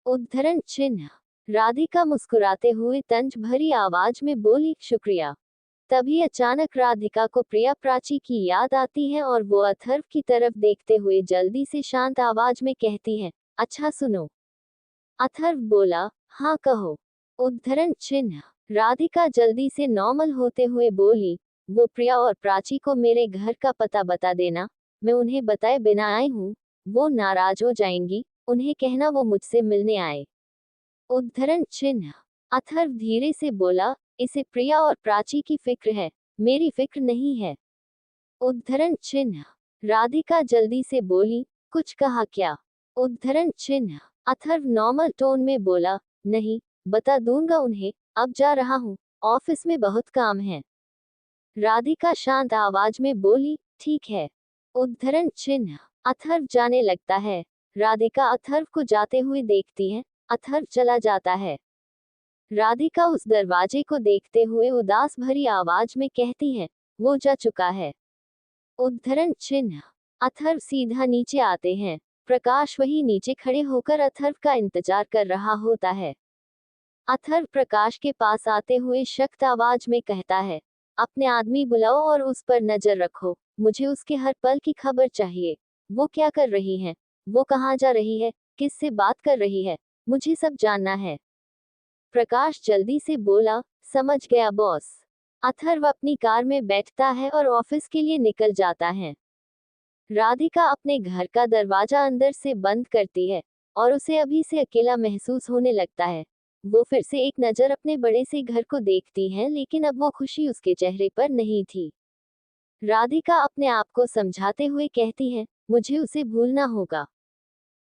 उद्धरण चिन्ह। राधिका मुस्कुराते हुए तंज भरी आवाज में बोली, शुक्रिया। तभी अचानक राधिका को प्रिया प्राची की याद आती है और वो अथर्व की तरफ देखते हुए जल्दी से शांत आवाज में कहती है, अच्छा सुनो। अथर्व बोला, हाँ कहो। उद्धरण चिन्ह। राधिका जल्दी से नॉर्मल होते हुए बोली, वो प्रिया और प्राची को मेरे घर का पता बता देना। मैं उन्हें बताए बिना आई हूँ, वो नाराज हो जाएंगी। उन्हें कहना वो मुझसे मिलने आए। उद्धरण चिन्ह। अथर्व धीरे से बोला, इसे प्रिया और प्राची की फिक्र है, मेरी फिक्र नहीं है। उद्धरण चिन्ह। राधिका जल्दी से बोली, कुछ कहा क्या। उद्धरण चिन्ह। अथर्व नॉर्मल टोन में बोला, नहीं, बता दूंगा उन्हें, अब जा रहा हूँ, ऑफिस में बहुत काम है। राधिका शांत आवाज में बोली, ठीक है। उद्धरण चिन्ह। अथर्व जाने लगता है। राधिका अथर्व को जाते हुए देखती है। अथर्व चला जाता है। राधिका उस दरवाजे को देखते हुए उदास भरी आवाज में कहती है, वो जा चुका है। उद्धरण चिन्ह। अथर्व सीधा नीचे आते हैं। प्रकाश वही नीचे खड़े होकर अथर्व का इंतजार कर रहा होता है। अथर्व प्रकाश के पास आते हुए सख्त आवाज में कहता है, अपने आदमी बुलाओ और उस पर नजर रखो, मुझे उसके हर पल की खबर चाहिए। वो क्या कर रही है, वो कहाँ जा रही है, किससे बात कर रही है, मुझे सब जानना है। प्रकाश जल्दी से बोला, समझ गया बॉस। अथर्व अपनी कार में बैठता है और ऑफिस के लिए निकल जाता है। राधिका अपने घर का दरवाजा अंदर से बंद करती है और उसे अभी से अकेला महसूस होने लगता है। वो फिर से एक नजर अपने बड़े से घर को देखती है, लेकिन अब वो खुशी उसके चेहरे पर नहीं थी। राधिका अपने आप को समझाते हुए कहती है, मुझे उसे भूलना होगा।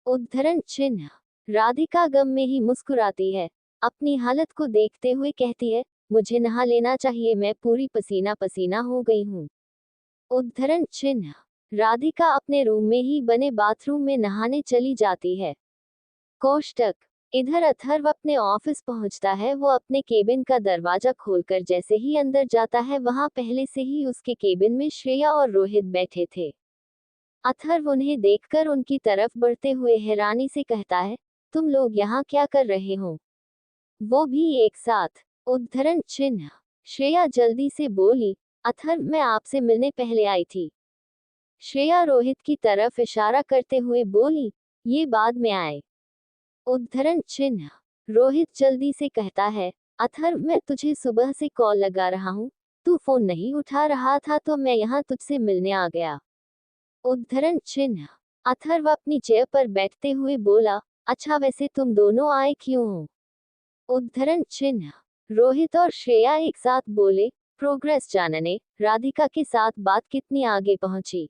उद्धरण चिन्ह। राधिका गम में ही मुस्कुराती है। अपनी हालत को देखते हुए कहती है, मुझे नहा लेना चाहिए, मैं पूरी पसीना पसीना हो गई हूँ। उद्धरण चिन्ह। राधिका अपने रूम में ही बने बाथरूम में नहाने चली जाती है। कोष्टक। इधर अथर्व अपने ऑफिस पहुंचता है। वो अपने केबिन का दरवाजा खोलकर जैसे ही अंदर जाता है, वहां पहले से ही उसके केबिन में श्रेया और रोहित बैठे थे। अथर्व उन्हें देखकर उनकी तरफ बढ़ते हुए हैरानी से कहता है, तुम लोग यहाँ क्या कर रहे हो, वो भी एक साथ। उद्धरण चिन्ह। श्रेया जल्दी से बोली, अथर्व मैं आपसे मिलने पहले आई थी। श्रेया रोहित की तरफ इशारा करते हुए बोली, ये बाद में आए। उद्धरण चिन्ह। रोहित जल्दी से कहता है, अथर्व मैं तुझे सुबह से कॉल लगा रहा हूँ, तू फोन नहीं उठा रहा था तो मैं यहाँ तुझसे मिलने आ गया। उद्धरण चिन्ह। अथर्व अपनी चेयर पर बैठते हुए बोला, अच्छा वैसे तुम दोनों आए क्यों हो। उद्धरण चिन्ह। रोहित और श्रेया एक साथ बोले, प्रोग्रेस जानने, राधिका के साथ बात कितनी आगे पहुंची।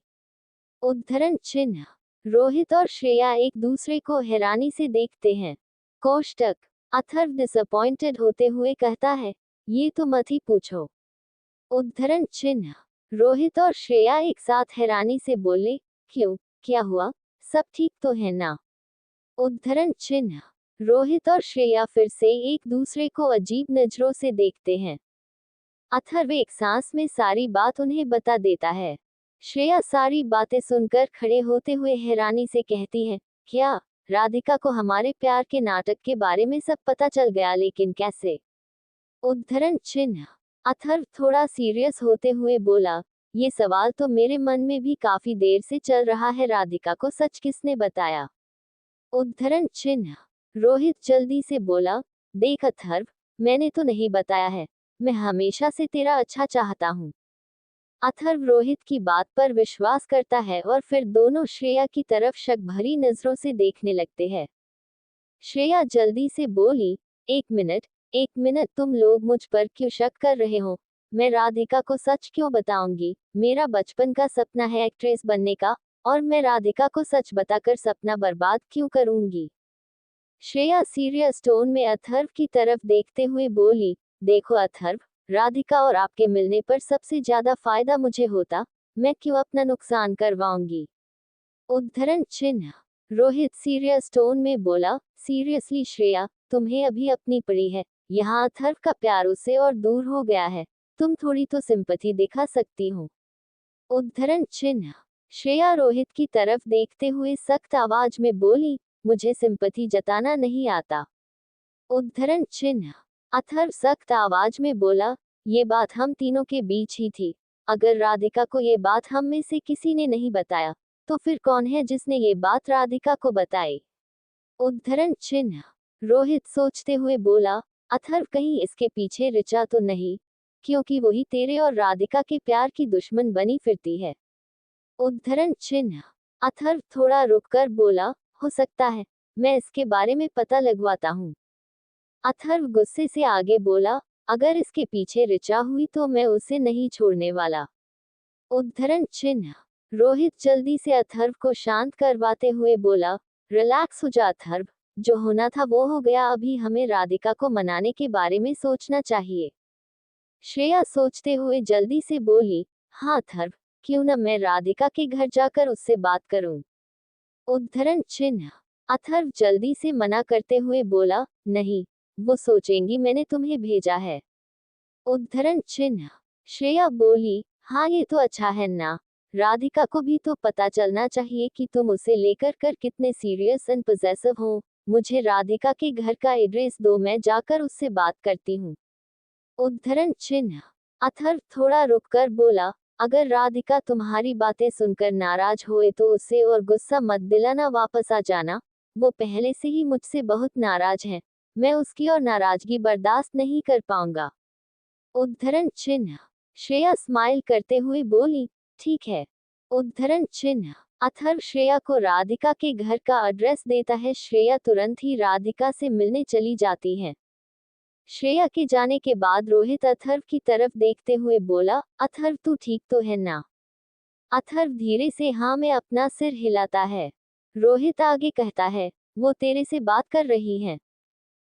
उद्धरण चिन्ह। रोहित और श्रेया एक दूसरे को हैरानी से देखते हैं। कोष्टक। अथर्व डिसअपॉइंटेड होते हुए कहता है, ये तो मत ही पूछो। उद्धरण चिन्ह। रोहित और श्रेया एक साथ हैरानी से बोले, क्यों, क्या हुआ, सब ठीक तो है ना। उद्धरण चिन्ह। रोहित और श्रेया फिर से एक दूसरे को अजीब नजरों से देखते हैं। अथर्व एक सांस में सारी बात उन्हें बता देता है। श्रेया सारी बातें सुनकर खड़े होते हुए हैरानी से कहती है, क्या, राधिका को हमारे प्यार के नाटक के बारे में सब पता चल गया, लेकिन कैसे। उद्धरण चिन्ह। अथर्व थोड़ा सीरियस होते हुए बोला, ये सवाल तो मेरे मन में भी काफी देर से चल रहा है, राधिका को सच किसने बताया। उद्धरण चिन्ह। रोहित जल्दी से बोला, देख अथर्व, मैंने तो नहीं बताया है, मैं हमेशा से तेरा अच्छा चाहता हूँ। अथर्व रोहित की बात पर विश्वास करता है और फिर दोनों श्रेया की तरफ शक भरी नजरों से देखने लगते हैं। श्रेया जल्दी से बोली, एक मिनट तुम लोग मुझ पर क्यों शक कर रहे हो, मैं राधिका को सच क्यों बताऊंगी, मेरा बचपन का सपना है एक्ट्रेस बनने का, और मैं राधिका को सच बताकर सपना बर्बाद क्यों करूंगी। श्रेया सीरियस टोन में अथर्व की तरफ देखते हुए बोली, देखो अथर्व, राधिका और आपके मिलने पर सबसे ज्यादा फायदा मुझे होता, मैं क्यों अपना नुकसान करवाऊंगी। उद्धरण चिन्ह। रोहित सीरियस टोन में बोला, सीरियसली श्रेया, तुम्हें अभी अपनी पड़ी है, यहाँ अथर्व का प्यार उससे और दूर हो गया है, तुम थोड़ी तो सिंपैथी दिखा सकती हो। उद्धरण चिन्ह। श्रेया रोहित की तरफ देखते हुए सख्त आवाज में बोली, मुझे सिंपैथी जताना नहीं आता। उद्धरण चिन्ह। अथर्व सख्त आवाज में बोला, ये बात हम तीनों के बीच ही थी, अगर राधिका को ये बात हम में से किसी ने नहीं बताया, तो फिर कौन है जिसने ये बात राधिका को बताई। उद्धरण चिन्ह। रोहित सोचते हुए बोला, अथर्व कहीं इसके पीछे ऋचा तो नहीं, क्योंकि वही तेरे और राधिका के प्यार की दुश्मन बनी फिरती है। उद्धरण चिन्ह। अथर्व थोड़ा रुककर बोला, हो सकता है, मैं इसके बारे में पता लगवाता हूँ। अथर्व गुस्से से आगे बोला, अगर इसके पीछे ऋचा हुई तो मैं उसे नहीं छोड़ने वाला। उद्धरण चिन्ह। रोहित जल्दी से अथर्व को शांत करवाते हुए बोला, रिलैक्स हो जा अथर्व, जो होना था वो हो गया, अभी हमें राधिका को मनाने के बारे में सोचना चाहिए। श्रेया सोचते हुए जल्दी से बोली, हाँ अथर्व, क्यों न मैं राधिका के घर जाकर उससे बात करूं। उद्धरण चिन्ह। अथर्व जल्दी से मना करते हुए बोला, नहीं, वो सोचेंगी मैंने तुम्हें भेजा है। उद्धरण चिन्ह। श्रेया बोली, हाँ ये तो अच्छा है ना। राधिका को भी तो पता चलना चाहिए कि तुम उसे लेकर कर कितने सीरियस एंड पॉसेसिव हो। मुझे राधिका के घर का एड्रेस दो, मैं जाकर उससे बात करती हूँ। उद्धरण चिन्ह। अथर्व थोड़ा रुककर बोला, अगर राधिका तुम्हारी बातें सुनकर नाराज होए तो उसे और गुस्सा मत दिलाना, वापस आ जाना। वो पहले से ही मुझसे बहुत नाराज है, मैं उसकी और नाराजगी बर्दाश्त नहीं कर पाऊंगा। उद्धरण चिन्ह। श्रेया स्माइल करते हुए बोली, ठीक है। उद्धरण चिन्ह। अथर्व श्रेया को राधिका के घर का एड्रेस देता है। श्रेया तुरंत ही राधिका से मिलने चली जाती है। श्रेया के जाने के बाद रोहित अथर्व की तरफ देखते हुए बोला, अथर्व तू ठीक तो है ना? अथर्व धीरे से हाँ में अपना सिर हिलाता है। रोहित आगे कहता है, वो तेरे से बात कर रही है।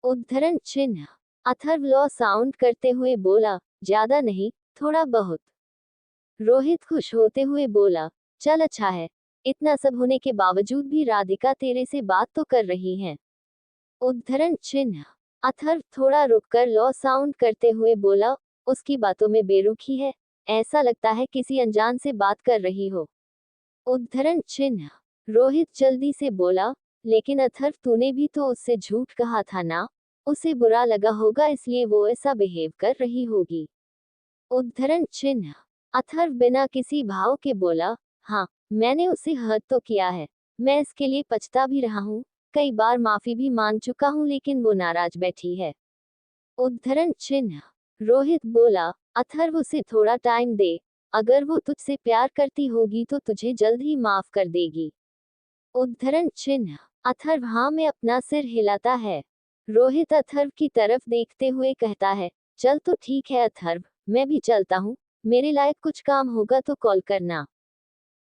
उद्धरण चिन्ह। अथर्व लॉ साउंड करते हुए बोला, ज्यादा नहीं, थोड़ा बहुत। रोहित खुश होते हुए बोला, चल अच्छा है, इतना सब होने के बावजूद भी राधिका तेरे से बात तो कर रही है। उद्धरण चिन्ह। अथर्व थोड़ा रुककर लॉ साउंड करते हुए बोला, उसकी बातों में बेरुखी है, ऐसा लगता है किसी अनजान से बात कर रही हो। उद्धरण चिन्ह। रोहित जल्दी से बोला, लेकिन अथर्व तूने भी तो उससे झूठ कहा था ना, उसे बुरा लगा होगा इसलिए वो ऐसा बिहेव कर रही होगी। उद्धरण चिन्ह। अथर्व बिना किसी भाव के बोला, हाँ, मैंने उसे हर्ट तो किया है, मैं इसके लिए पछता भी रहा हूँ, कई बार माफी भी मांग चुका हूँ, लेकिन वो नाराज बैठी है। उद्धरण चिन्ह। रोहित बोला, अथर्व उसे थोड़ा टाइम दे, अगर वो तुझसे प्यार करती होगी तो तुझे जल्द ही माफ कर देगी। उद्धरण चिन्ह। अथर्व हाँ में अपना सिर हिलाता है। रोहित अथर्व की तरफ देखते हुए कहता है, चल तो ठीक है अथर्व, मैं भी चलता हूँ, मेरे लायक कुछ काम होगा तो कॉल करना।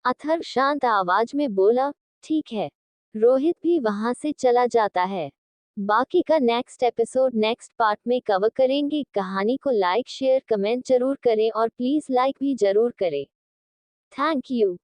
अथर्व शांत आवाज में बोला, ठीक है। रोहित भी वहां से चला जाता है। बाकी का नेक्स्ट एपिसोड नेक्स्ट पार्ट में कवर करेंगे। कहानी को लाइक शेयर कमेंट जरूर करें और प्लीज लाइक भी जरूर करें। Thank you.